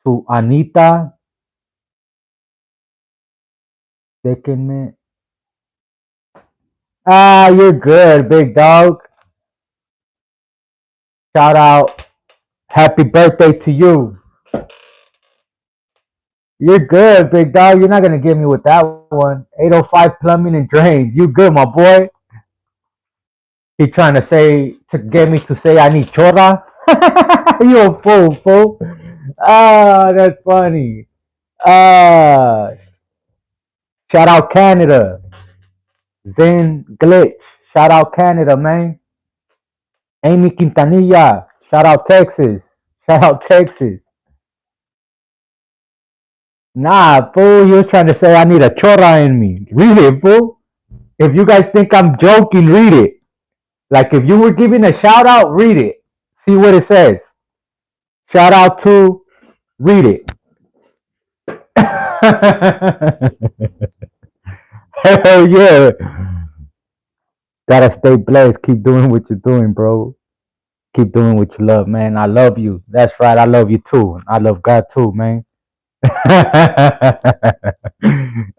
to Anita. Second man. Ah, you're good, big dog. Shout out. Happy birthday to you. You're good, big dog. You're not gonna get me with that one. 805 Plumbing and Drains. You good, my boy. He trying to say to get me to say I need chora. You a fool. Ah, that's funny. Ah, shout out Canada. Zen Glitch. Shout out Canada, man. Amy Quintanilla. Shout out Texas. Shout out Texas. Nah, fool. He was trying to say I need a chora in me. Read it, fool. If you guys think I'm joking, read it. Like if you were giving a shout out, read it. See what it says. Shout out to, read it. Hell yeah. Gotta stay blessed. Keep doing what you're doing, bro. Keep doing what you love, man. I love you. That's right. I love you too. I love God too, man.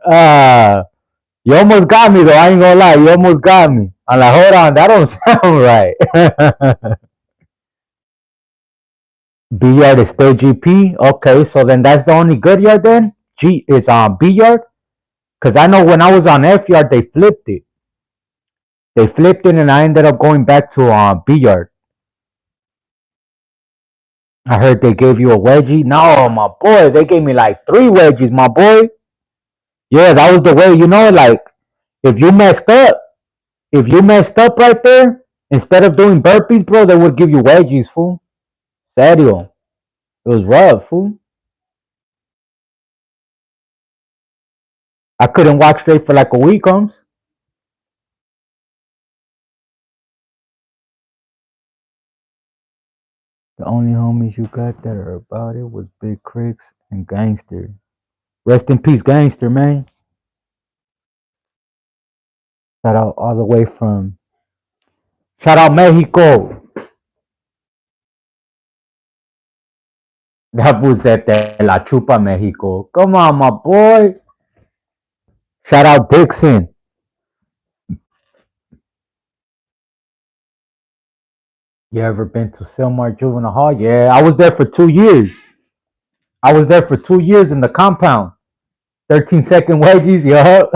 uh, you almost got me though. I ain't gonna lie. You almost got me. I'm like, hold on. That don't sound right. B yard is still GP. Okay, so then that's the only good yard then. G is on B yard. Cause I know when I was on F yard, they flipped it. They flipped it, and I ended up going back to B yard. I heard they gave you a wedgie. No, my boy, they gave me like 3 wedgies, my boy. Yeah, that was the way. You know, like if you messed up right there, instead of doing burpees, bro, they would give you wedgies, fool. Serio, it was rough, fool. I couldn't walk straight for like a week, comes. The only homies you got that are about it was Big Cricks and Gangster. Rest in peace, Gangster, man. Shout out all the way from. Shout out Mexico. That was at the La Chupa, Mexico. Come on, my boy. Shout out Dixon. You ever been to Silmar Juvenile Hall? Yeah, I was there for 2 years. I was there for 2 years in the compound. 13-second wedgies, yup.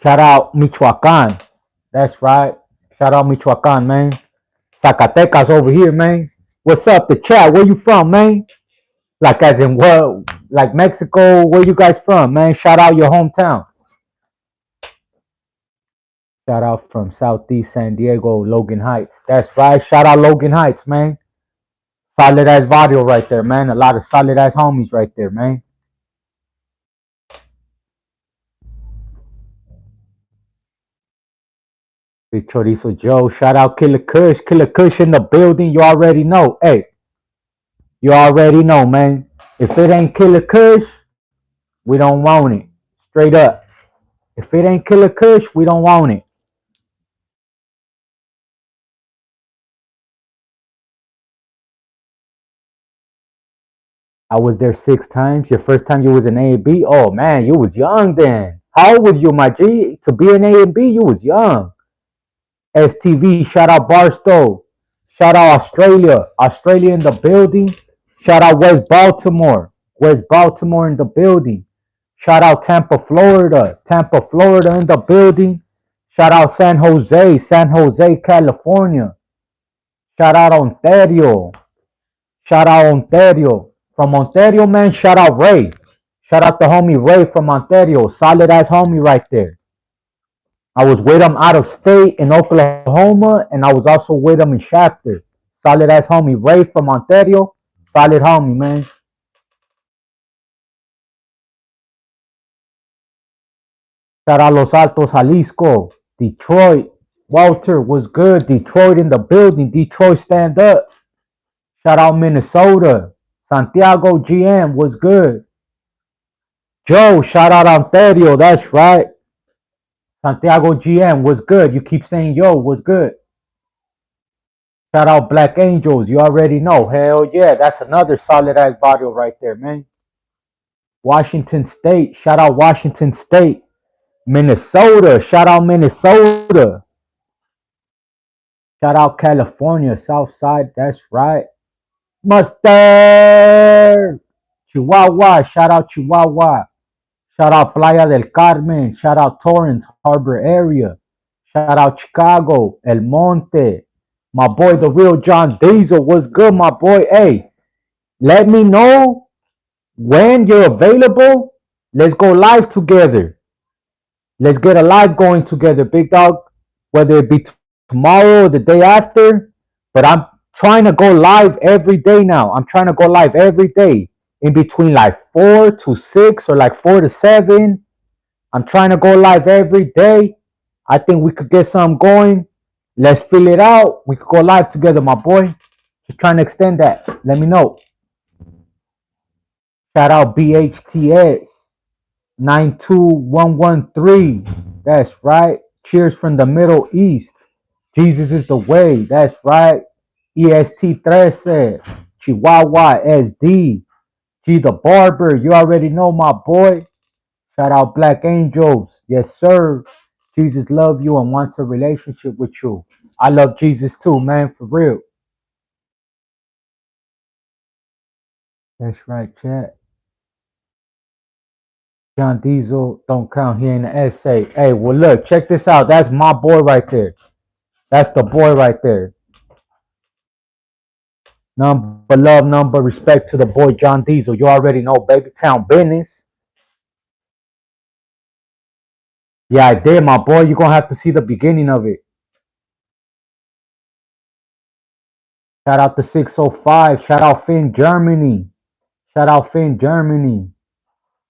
Shout out Michoacan. That's right. Shout out Michoacan, man. Zacatecas over here, man. What's up, the chat? Where you from, man? Like as in what? like Mexico. Where you guys from, man? Shout out your hometown. Shout out from Southeast San Diego, Logan Heights. That's right. Shout out Logan Heights, man. Solid ass barrio right there, man. A lot of solid ass homies right there, man. Big Chorizo Joe. Shout out Killer Kush. Killer Kush in the building. You already know. Hey, you already know, man. If it ain't Killer Kush, we don't want it. Straight up. If it ain't Killer Kush, we don't want it. I was there 6 times. Your first time you was in A and B. Oh man, you was young then. How old was you, my G? To be in A and B, you was young. STV, shout out Barstow. Shout out Australia. Australia in the building. Shout out West Baltimore. West Baltimore in the building. Shout out Tampa, Florida. Tampa, Florida in the building. Shout out San Jose. San Jose, California. Shout out Ontario. Shout out Ontario. From Ontario, man, shout out Ray. Shout out the homie Ray from Ontario. Solid ass homie right there. I was with him out of state in Oklahoma, and I was also with him in Shafter. Solid ass homie Ray from Ontario. Solid homie, man. Shout out Los Altos, Jalisco. Detroit. Walter was good. Detroit in the building. Detroit stand up. Shout out Minnesota. Santiago GM was good. Joe, shout out Ontario. That's right. Santiago GM was good. You keep saying yo was good. Shout out Black Angels. You already know. Hell yeah. That's another solid ass body right there, man. Washington State. Shout out Washington State. Minnesota. Shout out Minnesota. Shout out California. South Side. That's right. Mustard. Chihuahua. Shout out Chihuahua. Shout out Playa del Carmen. Shout out Torrance Harbor area. Shout out Chicago. El Monte. My boy, the real John Diesel. What's good, my boy? Hey, let me know when you're available. Let's go live together. Let's get a live going together, big dog. Whether it be tomorrow or the day after. But I'm trying to go live every day now. I'm trying to go live every day. In between like 4 to 6 or like 4 to 7. I'm trying to go live every day. I think we could get something going. Let's fill it out. We could go live together, my boy. Just trying to extend that. Let me know. Shout out BHTS 92113. That's right. Cheers from the Middle East. Jesus is the way. That's right. EST13. Chihuahua SD. G the Barber. You already know, my boy. Shout out Black Angels. Yes, sir. Jesus love you and wants a relationship with you. I love Jesus too, man, for real. That's right, chat. John Diesel don't count here in the essay. Hey, well, look, check this out. That's my boy right there. That's the boy right there. None but love, none but respect to the boy John Diesel. You already know, baby town business. Yeah, I did, my boy. You're going to have to see the beginning of it. Shout out to 605. Shout out Finn, Germany. Shout out Finn, Germany.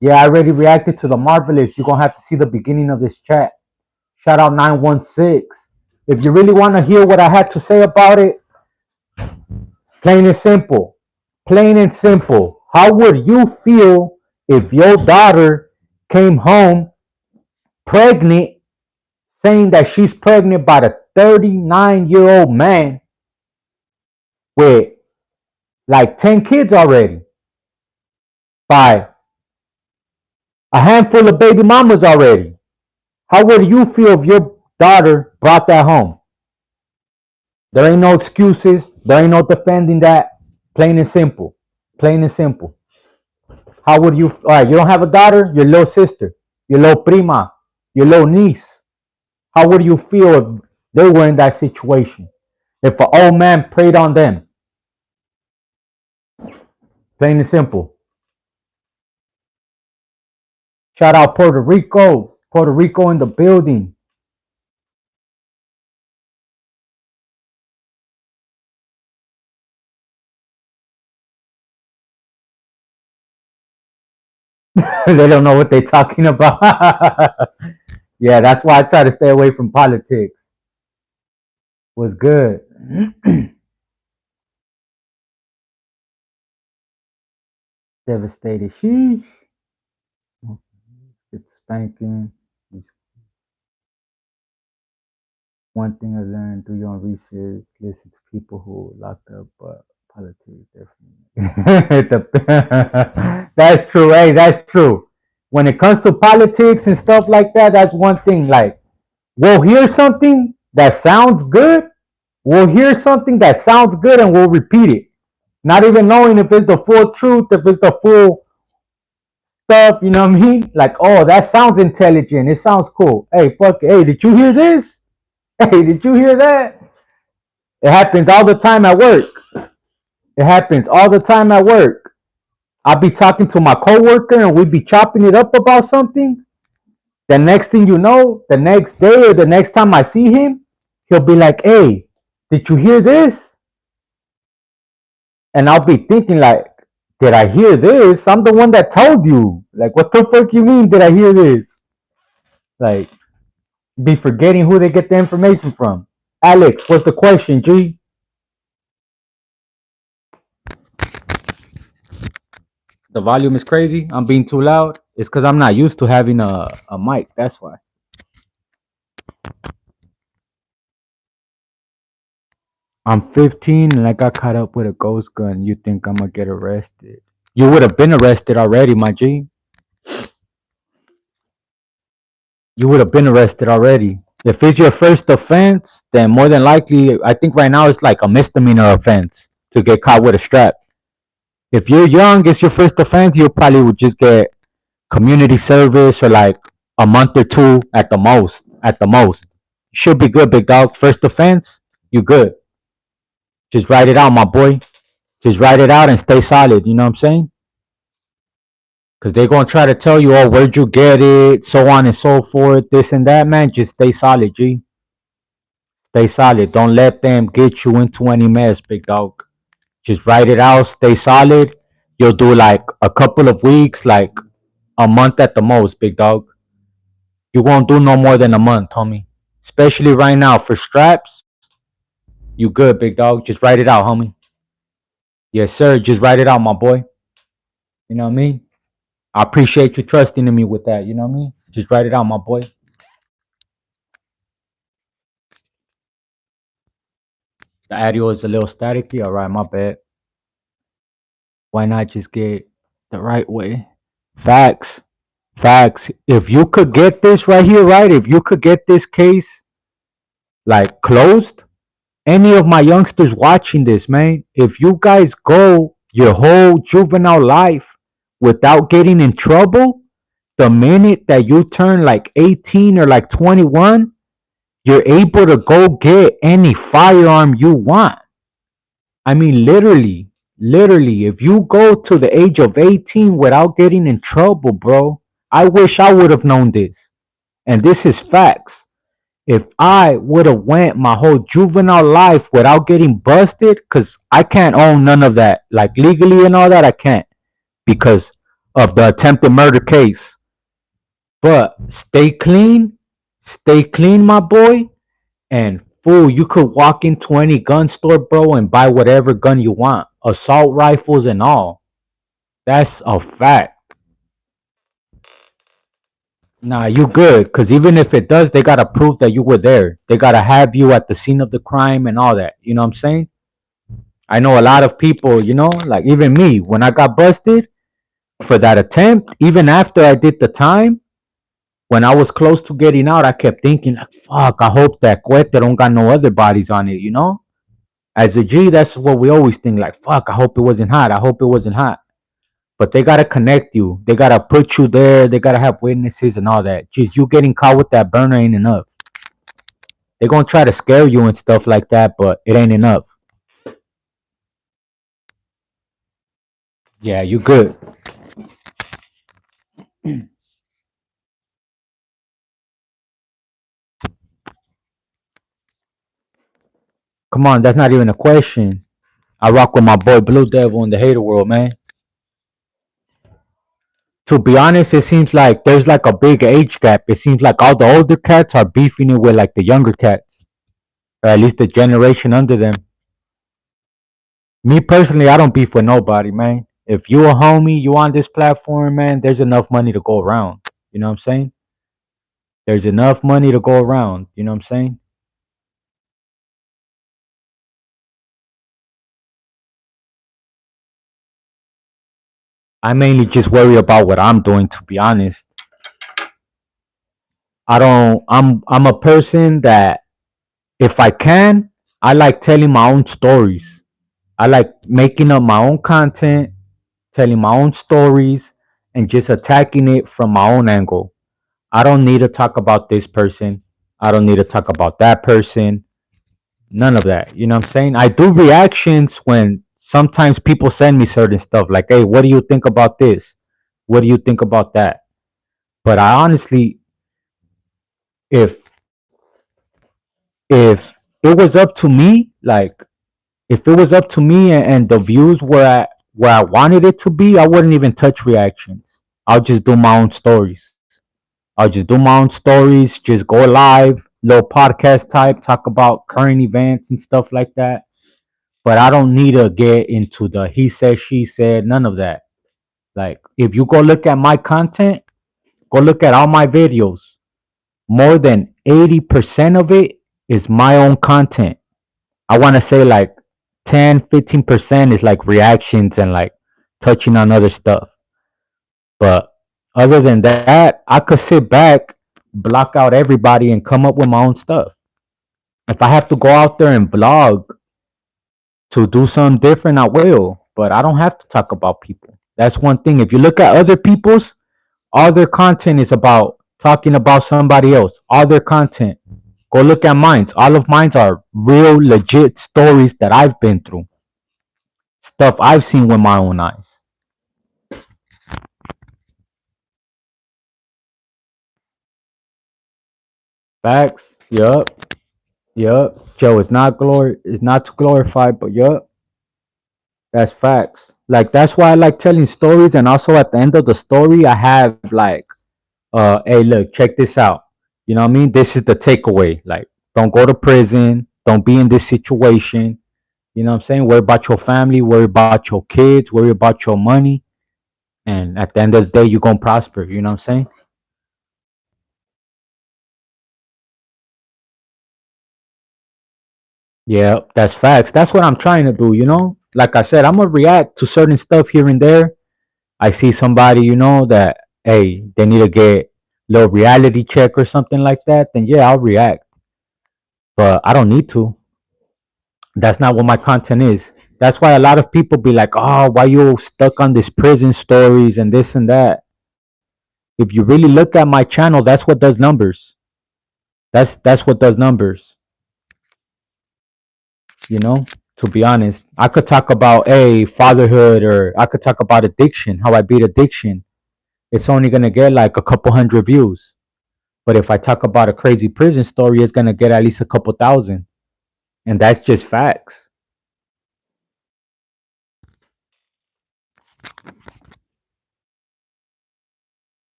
Yeah, I already reacted to the Marvelous. You're going to have to see the beginning of this chat. Shout out 916. If you really want to hear what I had to say about it, plain and simple. Plain and simple. How would you feel if your daughter came home pregnant, saying that she's pregnant by the 39-year-old man with like 10 kids already? By a handful of baby mamas already. How would you feel if your daughter brought that home? There ain't no excuses. There ain't no defending that. Plain and simple. Plain and simple. How would you? All right, you don't have a daughter. Your little sister, your little prima, your little niece. How would you feel if they were in that situation? If an old man preyed on them? Plain and simple. Shout out Puerto Rico. Puerto Rico in the building. They don't know what they're talking about. Yeah, that's why I try to stay away from politics. Was good. Devastated. Sheesh. It's spanking. One thing I learned through your research, listen to people who locked up, but politics definitely. That's true. Hey, that's true. When it comes to politics and stuff like that, that's one thing. Like, we'll hear something that sounds good. We'll hear something that sounds good and we'll repeat it. Not even knowing if it's the full truth, if it's the full stuff, you know what I mean? Like, oh, that sounds intelligent. It sounds cool. Hey, fuck it. Hey, did you hear this? Hey, did you hear that? It happens all the time at work. It happens all the time at work. I'll be talking to my coworker and we be chopping it up about something. The next thing you know, the next day or the next time I see him, he'll be like, hey, did you hear this? And I'll be thinking like, did I hear this? I'm the one that told you. Like, what the fuck you mean? Did I hear this? Like, be forgetting who they get the information from. Alex, what's the question, G? The volume is crazy. I'm being too loud. It's because I'm not used to having a mic. That's why. I'm 15 and I got caught up with a ghost gun. You think I'm gonna get arrested? You would have been arrested already, my G. You would have been arrested already. If it's your first offense, then more than likely, I think right now it's like a misdemeanor offense to get caught with a strap. If you're young, it's your first offense, you probably would just get community service or like a month or two at the most. At the most. Should be good, big dog. First offense, you good. Just write it out, my boy. Just write it out and stay solid. You know what I'm saying? Because they're going to try to tell you, oh, where'd you get it? So on and so forth, this and that, man. Just stay solid, G. Stay solid. Don't let them get you into any mess, big dog. Just write it out. Stay solid. You'll do like a couple of weeks, like a month at the most, big dog. You won't do no more than a month, homie. Especially right now for straps. You good, big dog. Just write it out, homie. Yes, sir. Just write it out, my boy. You know what I mean? I appreciate you trusting in me with that. You know what I mean? Just write it out, my boy. The audio is a little staticky. All right, my bad. Why not just get the right way? Facts. Facts. If you could get this right here, right? If you could get this case like closed, any of my youngsters watching this, man, if you guys go your whole juvenile life without getting in trouble, the minute that you turn like 18 or like 21, you're able to go get any firearm you want. I mean, literally, if you go to the age of 18 without getting in trouble, bro, I wish I would have known this. And this is facts. If I would have went my whole juvenile life without getting busted, because I can't own none of that, like legally and all that, I can't because of the attempted murder case. But stay clean, my boy, and fool, you could walk into any gun store, bro, and buy whatever gun you want, assault rifles and all. That's a fact. Nah, you good. Cause even if it does, they gotta prove that you were there. They gotta have you at the scene of the crime and all that. You know what I'm saying? I know a lot of people, like even me, when I got busted for that attempt, even after I did the time, when I was close to getting out, I kept thinking, like, fuck, I hope that cuete don't got no other bodies on it, you know? As a G, that's what we always think, like, fuck, I hope it wasn't hot. I hope it wasn't hot. But they gotta connect you. They gotta put you there. They gotta have witnesses and all that. Just you getting caught with that burner ain't enough. They're gonna try to scare you and stuff like that, but it ain't enough. Yeah, you good. Come on, that's not even a question. I rock with my boy Blue Devil in the hater world, man. To be honest, it seems like there's like a big age gap. It seems like all the older cats are beefing it with like the younger cats, or at least the generation under them. Me personally, I don't beef with nobody, man. If you a homie, you on this platform, man, there's enough money to go around. You know what I'm saying? There's enough money to go around. You know what I'm saying? I mainly just worry about what I'm doing, to be honest. I don't I'm a person that if I can, I like telling my own stories. I like making up my own content, telling my own stories, and just attacking it from my own angle. I don't need to talk about this person. I don't need to talk about that person. None of that. You know what I'm saying? I do reactions when sometimes people send me certain stuff like, hey, what do you think about this? What do you think about that? But I honestly, if if it was up to me, like if it was up to me and the views were at where I wanted it to be, I wouldn't even touch reactions. I'll just do my own stories. I'll just do my own stories, just go live, little podcast type, talk about current events and stuff like that. But I don't need to get into the he said, she said, none of that. Like, if you go look at my content, go look at all my videos. More than 80% of it is my own content. I want to say like 10, 15% is like reactions and like touching on other stuff. But other than that, I could sit back, block out everybody, and come up with my own stuff. If I have to go out there and vlog to do something different, I will. But I don't have to talk about people. That's one thing. If you look at other people's, all their content is about talking about somebody else. All their content. Go look at mine. All of mine are real, legit stories that I've been through. Stuff I've seen with my own eyes. Facts. Yup. Yup. Joe is not to glorify, but yup. That's facts. Like that's why I like telling stories, and also at the end of the story, I have like, hey, look, check this out. You know what I mean? This is the takeaway. Like, don't go to prison. Don't be in this situation. You know what I'm saying? Worry about your family. Worry about your kids. Worry about your money. And at the end of the day, you're gonna prosper. You know what I'm saying? Yeah, that's facts. That's what I'm trying to do. Like I said, I'm gonna react to certain stuff here and there. I see somebody, that hey, they need to get a little reality check or something like that, then yeah, I'll react. But I don't need to. That's not what my content is. That's why a lot of people be like, "Oh, why you stuck on this prison stories and this and that?" If you really look at my channel, that's what does numbers. That's what does numbers. You know, to be honest, I could talk about fatherhood, or I could talk about addiction, how I beat addiction. It's only gonna get like a couple hundred views. But if I talk about a crazy prison story, it's gonna get at least a couple thousand, and that's just facts.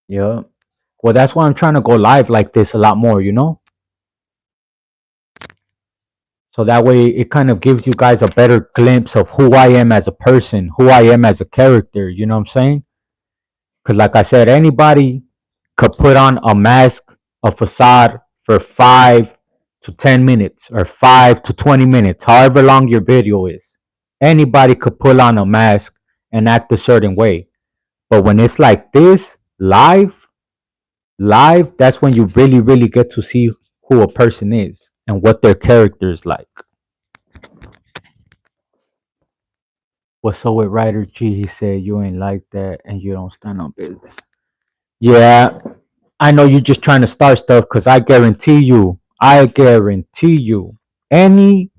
Yeah. Well, that's why I'm trying to go live like this a lot more, so that way it kind of gives you guys a better glimpse of who I am as a person, who I am as a character. You know what I'm saying? Because, like I said, anybody could put on a mask, a facade for 5 to 10 minutes or 5 to 20 minutes, however long your video is. Anybody could pull on a mask and act a certain way. But when it's like this, live, that's when you really, really get to see who a person is and what their character is like. What's up with Ryder G? He said you ain't like that and you don't stand on business. Yeah, I know you're just trying to start stuff because I guarantee you, any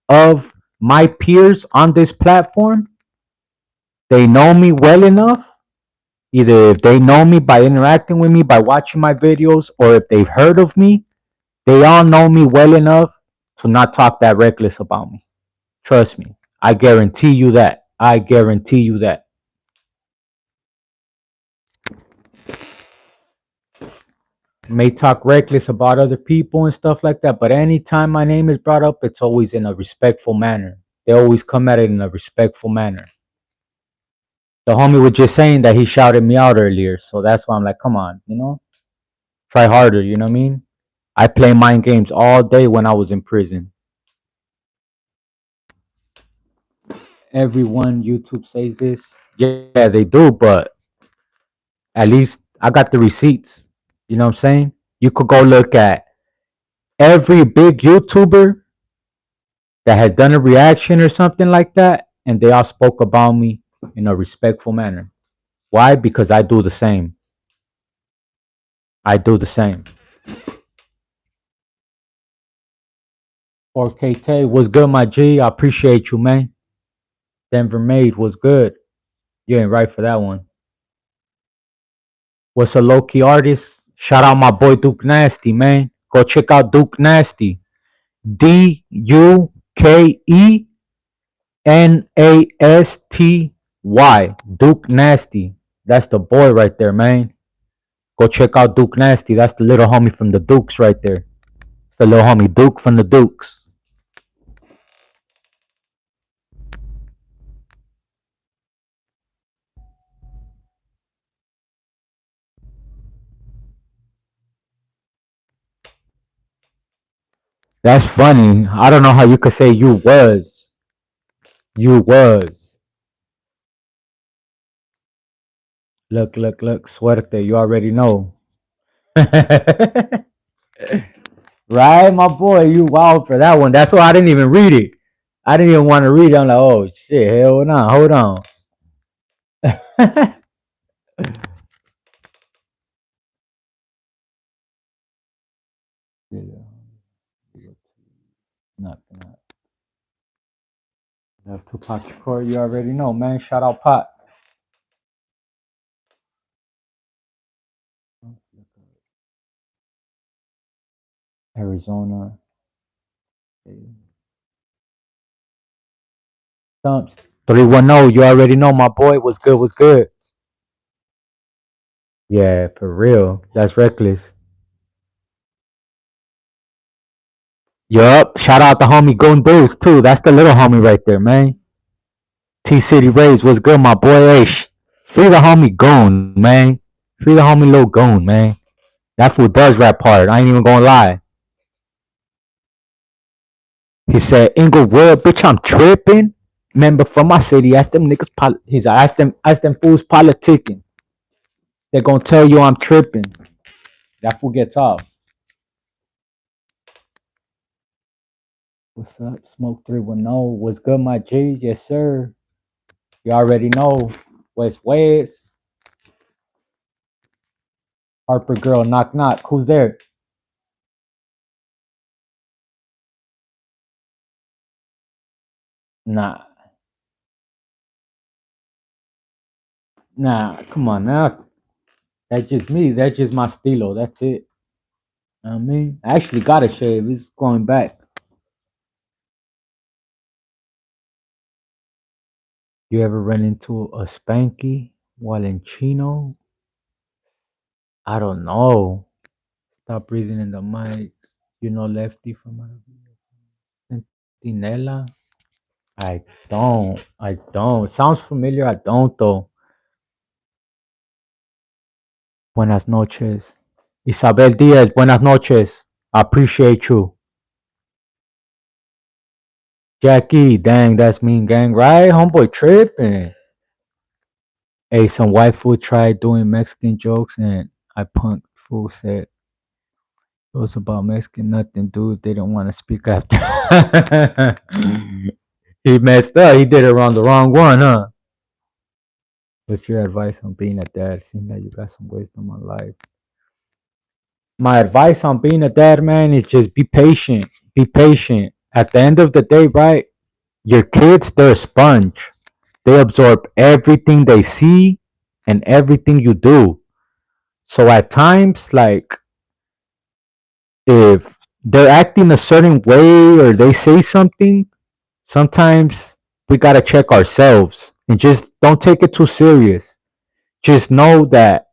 of my peers on this platform, they know me well enough. Either if they know me by interacting with me, by watching my videos, or if they've heard of me, they all know me well enough to not talk that reckless about me. Trust me. I guarantee you that. I guarantee you that. May talk reckless about other people and stuff like that, but anytime my name is brought up, it's always in a respectful manner. They always come at it in a respectful manner. The homie was just saying that he shouted me out earlier, so that's why I'm like, come on, try harder, you know what I mean? I play mind games all day when I was in prison. Everyone YouTube says this. Yeah, they do, but at least I got the receipts. You know what I'm saying? You could go look at every big YouTuber that has done a reaction or something like that, and they all spoke about me in a respectful manner. Why? Because I do the same. I do the same. 4K Tay, what's good, my G? I appreciate you, man. Denver Made was good. You ain't right for that one. What's a low key artist? Shout out my boy Duke Nasty, man. Go check out Duke Nasty. DUKENASTY. Duke Nasty. That's the boy right there, man. Go check out Duke Nasty. That's the little homie from the Dukes right there. It's the little homie Duke from the Dukes. That's funny. I don't know how you could say you was. You was. Look. Suerte. You already know. Right, my boy? You wild for that one. That's why I didn't even read it. I didn't even want to read it. I'm like, oh shit, hell no, hold on. Not. Love Tupac Shakur, you already know, man. Shout out Pot. Arizona. Thumps. 310, you already know, my boy. What's good? What's good? Yeah, for real. That's reckless. Yup. Shout out the homie Gundos too. That's the little homie right there, man. T City Rays, what's good, my boy? Hey, free the homie Goon, man. Free the homie Lil Goon, man. That fool does rap hard. I ain't even gonna lie. He said, Inglewood, bitch, I'm tripping. Member from my city, ask them niggas, ask them fools politicking. They're gonna tell you I'm tripping. That fool gets off. What's up? Smoke 310. What's good, my G? Yes, sir. You already know. West. Harper girl, knock knock. Who's there? Nah. Come on now. That's just me. That's just my stilo. That's it. I mean, I actually got a shave. It's going back. You ever run into a spanky while in chino? I don't know. Stop breathing in the mic. You know Lefty from Sentinela? I don't. Sounds familiar. I don't though. Buenas noches. Isabel Diaz, buenas noches. I appreciate you. Jackie, dang, that's mean gang, right? Homeboy tripping. Hey, some white fool tried doing Mexican jokes and I punked. Fool said it was about Mexican nothing, dude. They didn't want to speak after. He messed up. He did it on the wrong one, huh? What's your advice on being a dad? Seeing that you got some wisdom on life. My advice on being a dad, man, is just be patient. Be patient. At the end of the day, right? Your kids, they're a sponge. They absorb everything they see and everything you do. So at times, like, if they're acting a certain way or they say something, sometimes we gotta check ourselves and just don't take it too serious. Just know that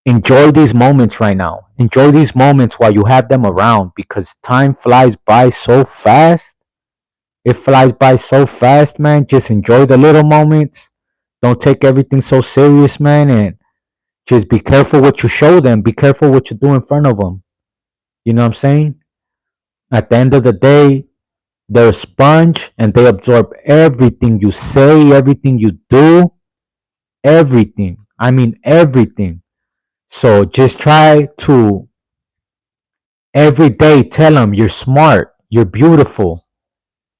enjoy these moments right now. Enjoy these moments while you have them around because time flies by so fast. It flies by so fast, man. Just enjoy the little moments. Don't take everything so serious, man. And just be careful what you show them. Be careful what you do in front of them. You know what I'm saying? At the end of the day, they're a sponge and they absorb everything you say, everything you do, everything. I mean, everything. So just try to every day tell them you're smart, you're beautiful.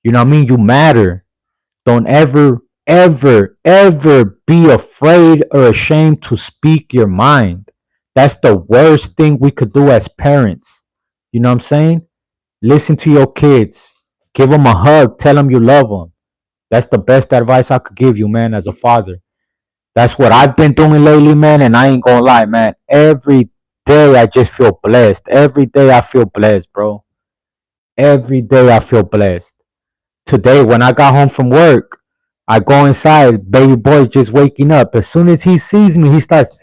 You know what I mean? You matter. Don't ever, ever, ever be afraid or ashamed to speak your mind. That's the worst thing we could do as parents. You know what I'm saying? Listen to your kids. Give them a hug. Tell them you love them. That's the best advice I could give you, man, as a father. That's what I've been doing lately, man, and I ain't gonna lie, man. Every day I just feel blessed. Every day I feel blessed, bro. Every day I feel blessed. Today, when I got home from work, I go inside, baby boy's just waking up. As soon as he sees me, he starts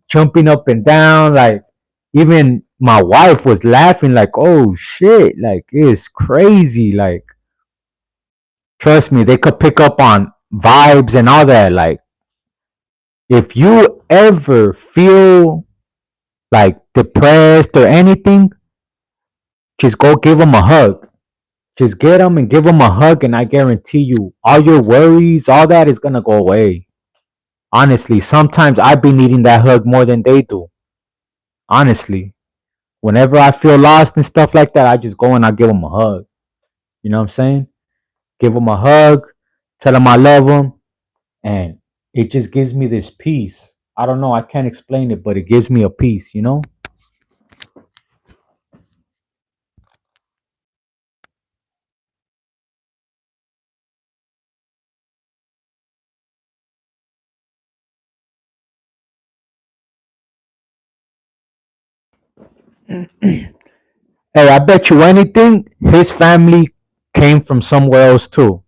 jumping up and down. Like, even my wife was laughing, like, oh shit, like, it's crazy. Like, trust me, they could pick up on vibes and all that. Like, if you ever feel like depressed or anything, just go give them a hug. Just get them and give them a hug, and I guarantee you, all your worries, all that is gonna go away. Honestly, sometimes I've been needing that hug more than they do. Honestly, whenever I feel lost and stuff like that, I just go and I give them a hug. You know what I'm saying? Give them a hug, tell them I love them, and it just gives me this peace. I don't know, I can't explain it, but it gives me a peace, you know? Hey, I bet you anything, his family came from somewhere else too.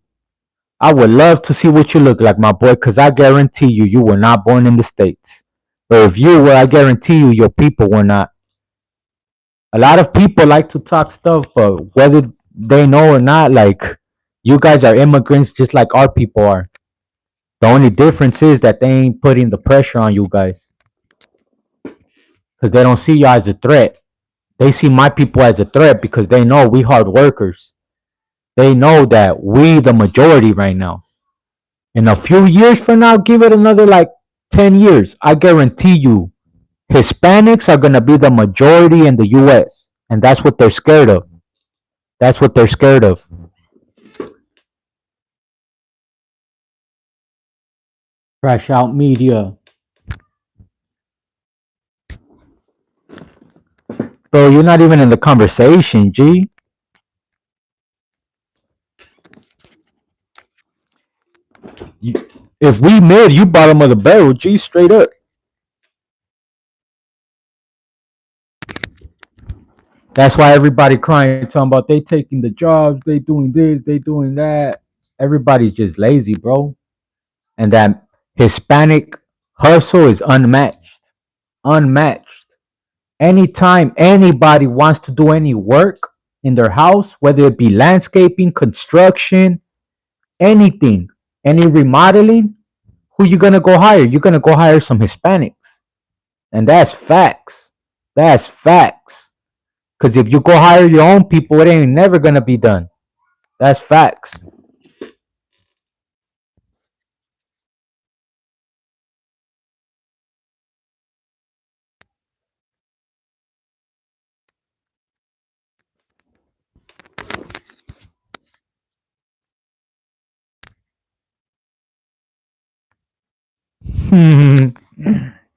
I would love to see what you look like, my boy, because I guarantee you, you were not born in the States. Or if you were, I guarantee you, your people were not. A lot of people like to talk stuff, but whether they know or not, like, you guys are immigrants just like our people are. The only difference is that they ain't putting the pressure on you guys because they don't see you as a threat. They see my people as a threat because they know we hard workers. They know that we the majority right now. In a few years from now, give it another like 10 years, I guarantee you Hispanics are going to be the majority in the US. And that's what they're scared of. That's what they're scared of. Crash out media. Bro, you're not even in the conversation, G. You, if we mid, you bottom of the barrel, G, straight up. That's why everybody crying, talking about they taking the jobs, they doing this, they doing that. Everybody's just lazy, bro. And that Hispanic hustle is unmatched. Unmatched. Anytime anybody wants to do any work in their house, whether it be landscaping, construction, anything, any remodeling, who you gonna go hire? You're gonna go hire some Hispanics. And that's facts. That's facts. Because if you go hire your own people, it ain't never gonna be done. That's facts.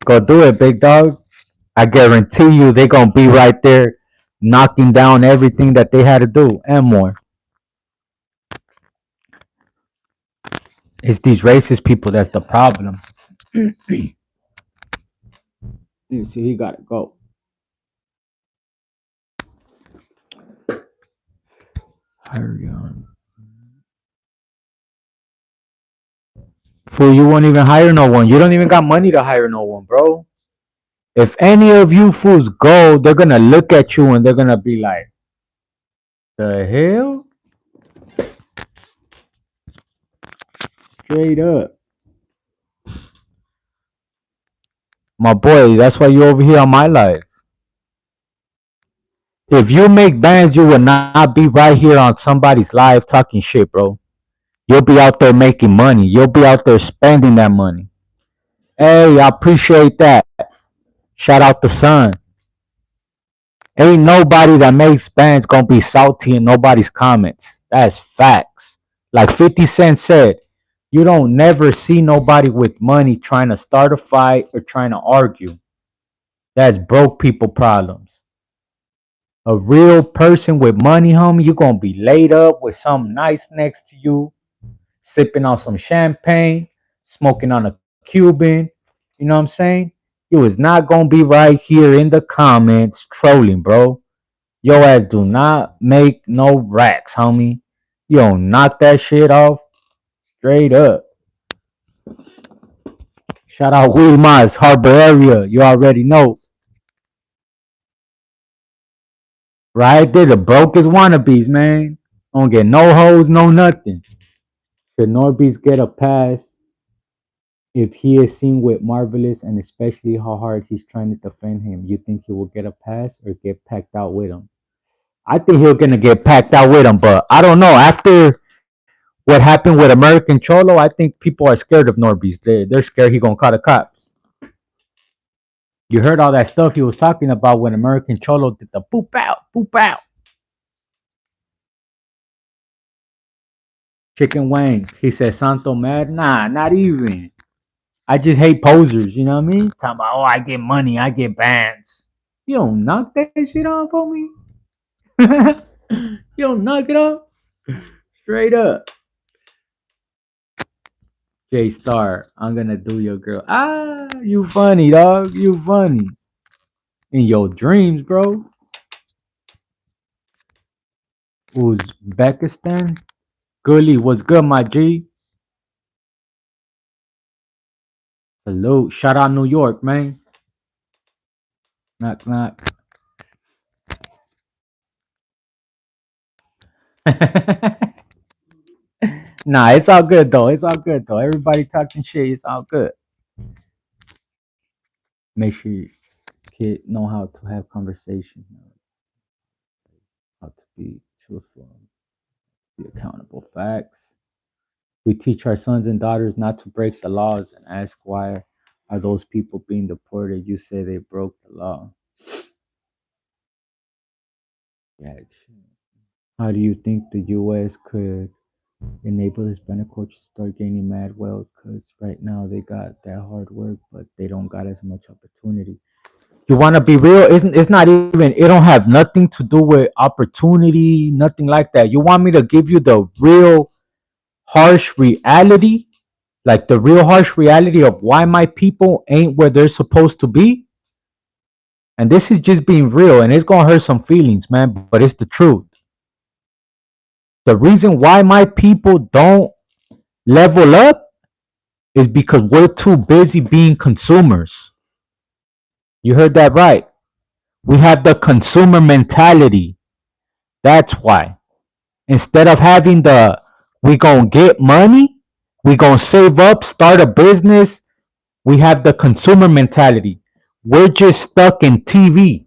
Go do it, big dog. I guarantee you they gonna be right there knocking down everything that they had to do and more. It's these racist people that's the problem. You see, he gotta go. Hire you. Fool, you won't even hire no one. You don't even got money to hire no one, bro. If any of you fools go, they're gonna look at you and they're gonna be like, the hell? Straight up. My boy, that's why you over here on my life. If you make bands, you will not be right here on somebody's live talking shit, bro. You'll be out there making money. You'll be out there spending that money. Hey, I appreciate that. Shout out the sun. Ain't nobody that makes bands gonna be salty in nobody's comments. That's facts. Like 50 Cent said, you don't never see nobody with money trying to start a fight or trying to argue. That's broke people problems. A real person with money, homie, you gonna be laid up with something nice next to you, sipping on some champagne, smoking on a Cuban. You know what I'm saying? You is not gonna be right here in the comments trolling, bro. Your ass do not make no racks, homie. You don't knock that shit off straight up. Shout out Wilmas, Harbor area. You already know. Right there, the brokest wannabes, man. Don't get no hoes, no nothing. Should Norbeez get a pass if he is seen with Marvelous and especially how hard he's trying to defend him? You think he will get a pass or get packed out with him? I think he's gonna get packed out with him, but I don't know. After what happened with American Cholo, I think people are scared of Norbeez. They're scared he gonna call the cops. You heard all that stuff he was talking about when American Cholo did the boop out, boop out. Chicken Wang. He said Santo mad. Nah, not even. I just hate posers, you know what I mean? Talking about, oh, I get money, I get bands. You don't knock that shit off for me? You don't knock it off? Straight up. J Star, I'm gonna do your girl. Ah, you funny, dog. You funny. In your dreams, bro. Uzbekistan. Gully, what's good, my G? Salute. Shout out New York, man. Knock, knock. Nah, it's all good, though. It's all good, though. Everybody talking shit. It's all good. Make sure you kid know how to have conversation, how to be truthful, be accountable. Facts. We teach our sons and daughters not to break the laws and ask why are those people being deported. You say they broke the law. Yeah. How do you think the U.S. could enable Hispanic culture to start gaining mad wealth? Because right now they got that hard work, but they don't got as much opportunity. You want to be real? It's not even. It don't have nothing to do with opportunity, nothing like that. You want me to give you the real harsh reality, like the real harsh reality of why my people ain't where they're supposed to be? And this is just being real, and it's gonna hurt some feelings, man. But it's the truth. The reason why my people don't level up is because we're too busy being consumers. You heard that right. We have the consumer mentality. That's why. Instead of having the we gonna get money, we gonna save up, start a business, we have the consumer mentality. We're just stuck in TV.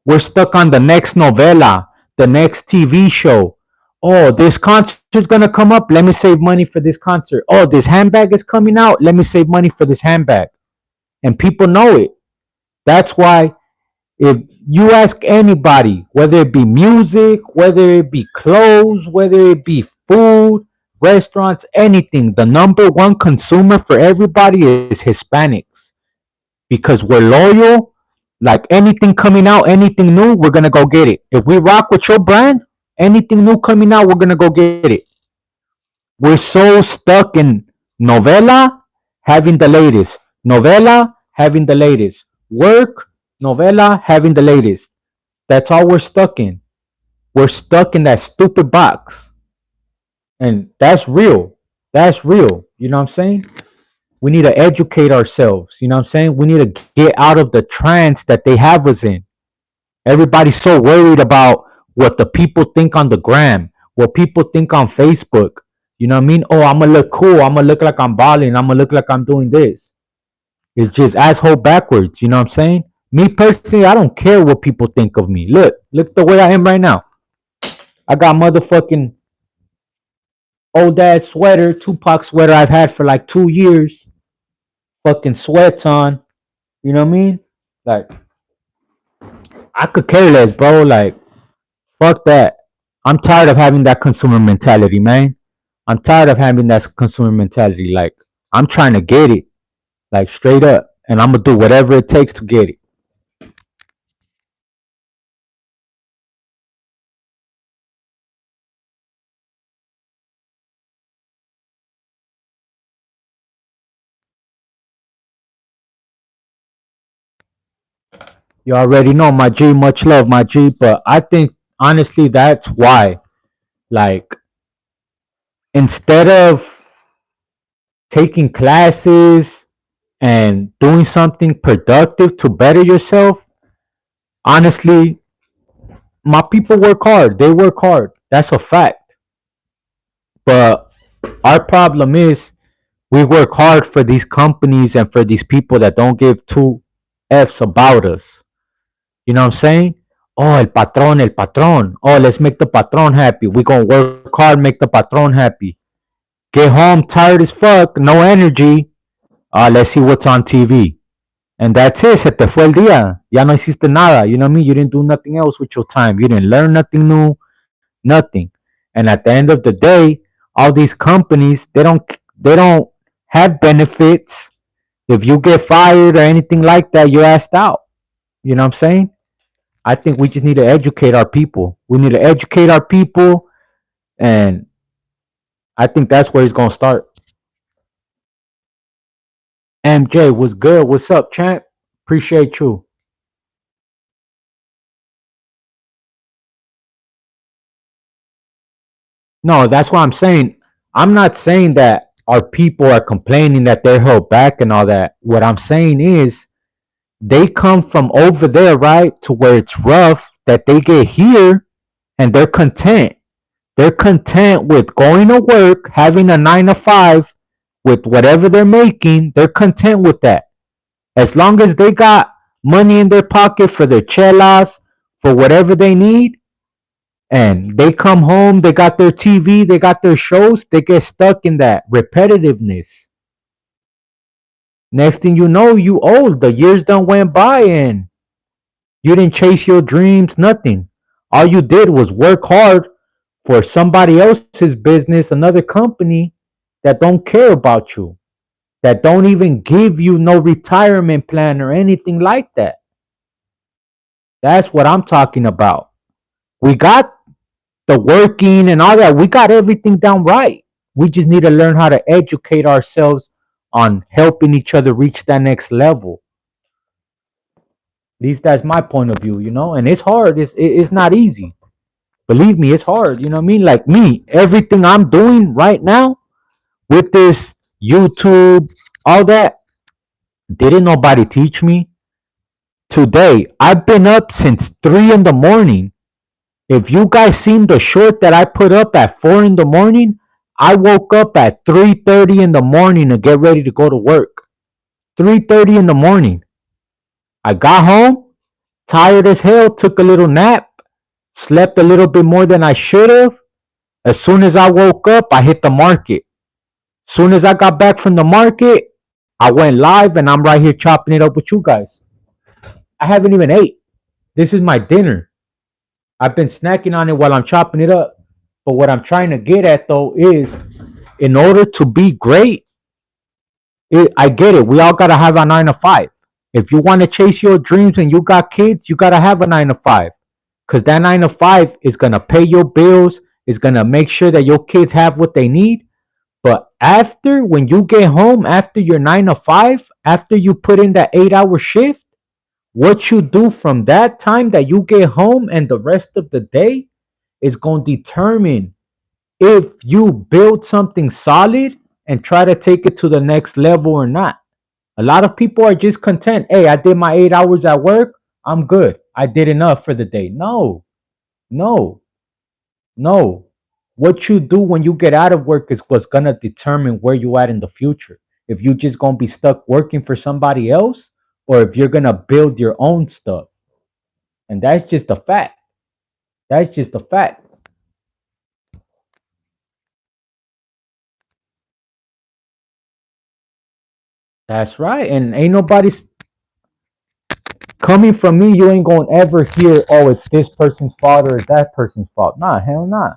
We're stuck on the next novela, the next TV show. Oh, this concert's gonna come up. Let me save money for this concert. Oh, this handbag is coming out. Let me save money for this handbag. And people know it. That's why if you ask anybody, whether it be music, whether it be clothes, whether it be food, restaurants, anything, the number one consumer for everybody is Hispanics because we're loyal. Like anything coming out, anything new, we're gonna go get it. If we rock with your brand, anything new coming out, we're gonna go get it. We're so stuck in novela, having the latest. Novela, having the latest. Work, novela, having the latest. That's all we're stuck in. We're stuck in that stupid box. And that's real. That's real. You know what I'm saying? We need to educate ourselves. You know what I'm saying? We need to get out of the trance that they have us in. Everybody's so worried about what the people think on the gram, what people think on Facebook. You know what I mean? Oh, I'm gonna look cool. I'm gonna look like I'm balling. I'm gonna look like I'm doing this. It's just asshole backwards. You know what I'm saying? Me personally, I don't care what people think of me. Look the way I am right now. I got motherfucking old ass sweater, Tupac sweater I've had for like 2 years. Fucking sweats on. You know what I mean? Like, I could care less, bro. Like, fuck that. I'm tired of having that consumer mentality, man. I'm tired of having that consumer mentality. Like, I'm trying to get it, like, straight up. And I'm going to do whatever it takes to get it. You already know, my G. Much love, my G. But I think, honestly, that's why. Like, instead of taking classes and doing something productive to better yourself, honestly, my people work hard. They work hard. That's a fact. But our problem is we work hard for these companies and for these people that don't give two F's about us. You know what I'm saying? Oh, el patrón, el patrón. Oh, let's make the patrón happy. We gonna work hard, make the patrón happy. Get home tired as fuck, no energy. Let's see what's on TV. And that's it. Se te fue el día. Ya no hiciste nada. You know what I mean? You didn't do nothing else with your time. You didn't learn nothing new. Nothing. And at the end of the day, all these companies, they don't have benefits. If you get fired or anything like that, you're asked out. You know what I'm saying? I think we just need to educate our people. We need to educate our people, and I think that's where it's gonna start. MJ, what's good? What's up, champ? Appreciate you. No, that's what I'm saying. I'm not saying that our people are complaining that they're held back and all that. What I'm saying is they come from over there, right, to where it's rough, that they get here and they're content. They're content with going to work, having a 9 to 5, with whatever they're making. They're content with that. As long as they got money in their pocket for their chelas, for whatever they need, and they come home, they got their TV, they got their shows, they get stuck in that repetitiveness. Next thing you know, you old. The years done went by and you didn't chase your dreams, nothing. All you did was work hard for somebody else's business, another company that don't care about you, that don't even give you no retirement plan or anything like that. That's what I'm talking about. We got the working and all that. We got everything down right. We just need to learn how to educate ourselves on helping each other reach that next level. At least that's my point of view, you know. And it's hard. It's not easy. Believe me, it's hard. You know what I mean? Like me, everything I'm doing right now with this YouTube, all that, didn't nobody teach me. Today, I've been up since 3 in the morning. If you guys seen the short that I put up at 4 in the morning, I woke up at 3:30 in the morning to get ready to go to work. 3:30 in the morning. I got home, tired as hell, took a little nap, slept a little bit more than I should have. As soon as I woke up, I hit the market. Soon as I got back from the market, I went live and I'm right here chopping it up with you guys. I haven't even ate. This is my dinner. I've been snacking on it while I'm chopping it up. But what I'm trying to get at though is in order to be great, I get it. We all gotta have a 9 to 5. If you want to chase your dreams and you got kids, you gotta have a 9 to 5. Cause that 9 to 5 is gonna pay your bills, is gonna make sure that your kids have what they need. But after, when you get home, after your 9 to 5, after you put in that 8 hour shift, what you do from that time that you get home and the rest of the day is going to determine if you build something solid and try to take it to the next level or not. A lot of people are just content. Hey, I did my 8 hours at work. I'm good. I did enough for the day. No, no, no. What you do when you get out of work is what's going to determine where you at in the future. If you just going to be stuck working for somebody else or if you're going to build your own stuff. And that's just a fact. That's just a fact. That's right. And ain't nobody's coming from me. You ain't going to ever hear, oh, it's this person's fault or it's that person's fault. Nah, hell nah.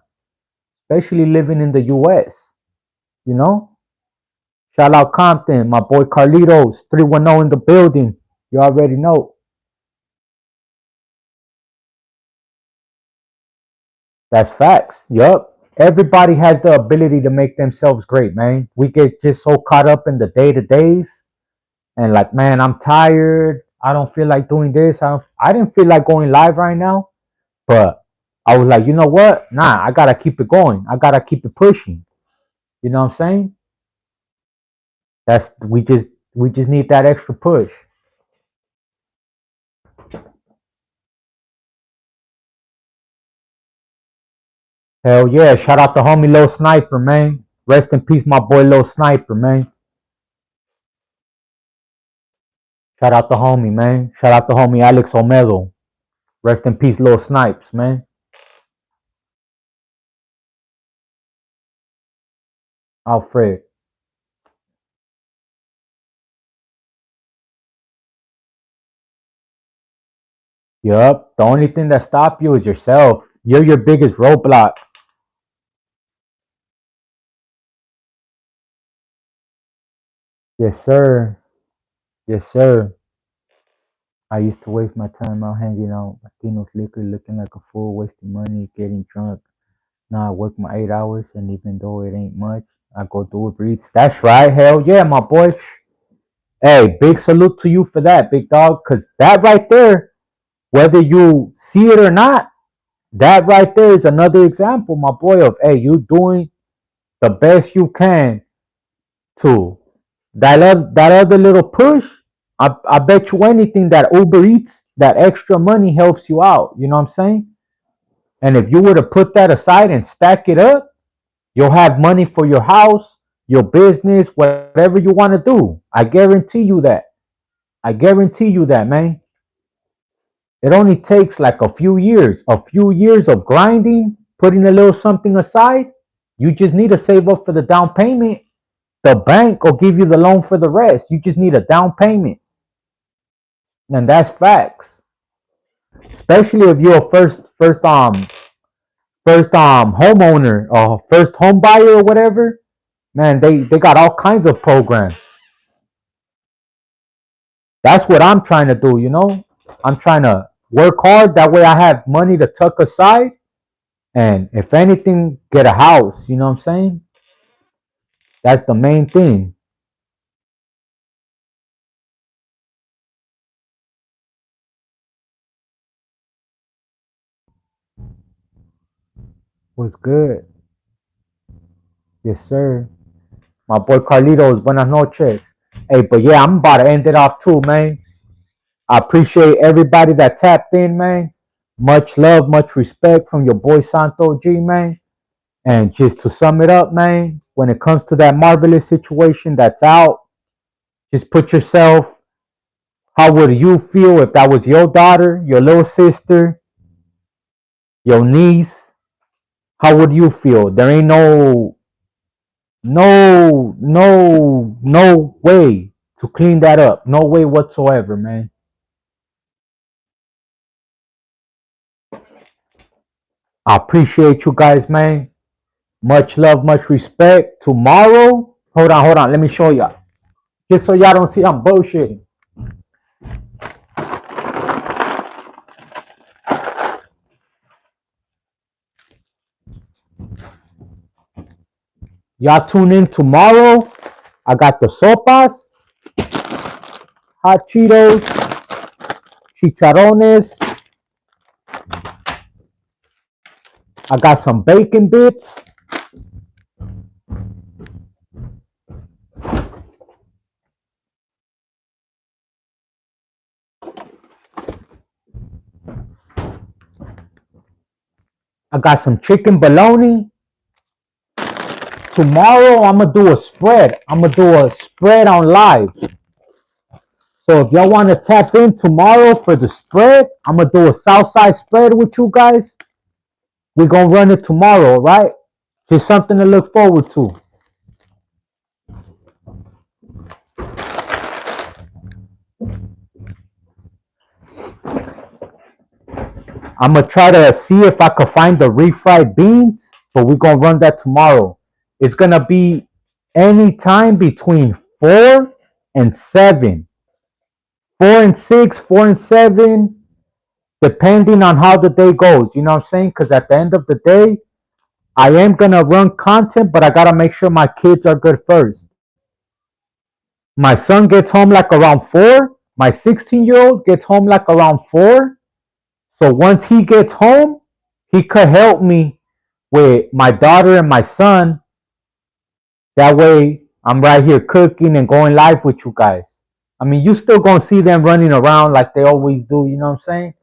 Especially living in the US, you know? Shout out Compton, my boy Carlitos, 310 in the building. You already know. That's facts. Yup. Everybody has the ability to make themselves great, man. We get just so caught up in the day to days and like, man, I'm tired. I don't feel like doing this. I didn't feel like going live right now, but I was like, you know what? Nah, I gotta keep it going. I gotta keep it pushing. You know what I'm saying? That's we just need that extra push. Hell yeah! Shout out to homie Lil Sniper, man. Rest in peace, my boy Lil Sniper, man. Shout out to homie, man. Shout out to homie Alex Omedo. Rest in peace, Lil Snipes, man. Alfred. Yup. The only thing that stops you is yourself. You're your biggest roadblock. Yes, sir. Yes, sir. I used to waste my time out hanging out Latino's liquor, looking like a fool, wasting money, getting drunk. Now I work my 8 hours, and even though it ain't much, I go do it breeds. That's right. Hell yeah, my boy. Hey, big salute to you for that, big dog. Cause that right there, whether you see it or not, that right there is another example, my boy, of hey, you doing the best you can to that other little push. I bet you anything that Uber Eats, that extra money helps you out. You know what I'm saying? And if you were to put that aside and stack it up, you'll have money for your house, your business, whatever you want to do. I guarantee you that. I guarantee you that, man. It only takes like a few years of grinding, putting a little something aside. You just need to save up for the down payment. The bank will give you the loan for the rest. You just need a down payment. And that's facts. Especially if you're a first homeowner or first home buyer or whatever. Man, they got all kinds of programs. That's what I'm trying to do, you know? I'm trying to work hard. That way I have money to tuck aside. And if anything, get a house. You know what I'm saying? That's the main thing. What's good? Yes, sir. My boy Carlitos, buenas noches. Hey, but yeah, I'm about to end it off too, man. I appreciate everybody that tapped in, man. Much love, much respect from your boy Santo G, man. And just to sum it up, man, when it comes to that marvelous situation that's out, just put yourself, how would you feel if that was your daughter, your little sister, your niece? How would you feel? There ain't no way to clean that up. No way whatsoever, man. I appreciate you guys, man. Much love, much respect. Tomorrow, hold on. Let me show y'all. Just so y'all don't see I'm bullshitting. Y'all tune in tomorrow. I got the sopas, hot Cheetos, chicharrones, I got some bacon bits. I got some chicken bologna. Tomorrow I'm gonna do a spread. I'm gonna do a spread on live. So if y'all want to tap in tomorrow for the spread, I'm gonna do a Southside spread with you guys. We're gonna run it tomorrow, right? Just something to look forward to. I'm gonna try to see if I can find the refried beans, but we're gonna run that tomorrow. It's gonna be any time between 4 and 7, 4 and 6, 4 and 7, depending on how the day goes. You know what I'm saying? Because at the end of the day, I am gonna run content, but I gotta make sure my kids are good first. My son gets home like around 4. My 16-year-old gets home like around 4. So once he gets home, he could help me with my daughter and my son. That way, I'm right here cooking and going live with you guys. I mean, you still gonna see them running around like they always do, you know what I'm saying?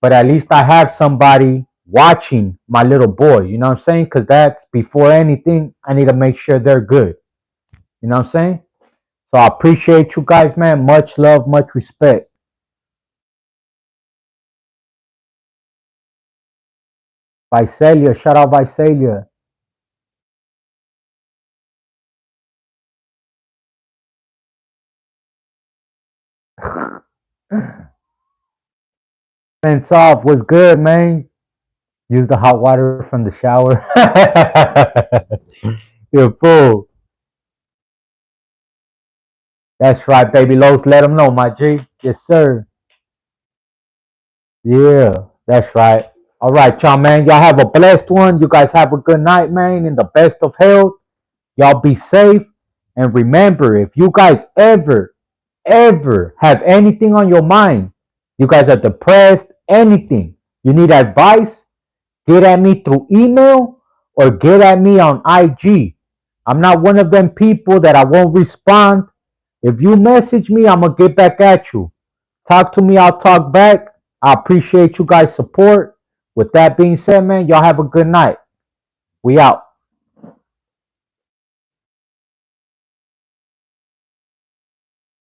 But at least I have somebody watching my little boy, you know what I'm saying? Because that's before anything, I need to make sure they're good, you know what I'm saying? So I appreciate you guys, man. Much love, much respect. Visalia, shout out Visalia. Fence off, what's good, man? Use the hot water from the shower. You're fool. That's right, baby Los. Let them know, my G. Yes, sir. Yeah, that's right. All right, y'all, man. Y'all have a blessed one. You guys have a good night, man. In the best of health. Y'all be safe. And remember, if you guys ever have anything on your mind, you guys are depressed, anything, you need advice, get at me through email or get at me on IG. I'm not one of them people that I won't respond. If you message me, I'm going to get back at you. Talk to me, I'll talk back. I appreciate you guys' support. With that being said, man, y'all have a good night. We out.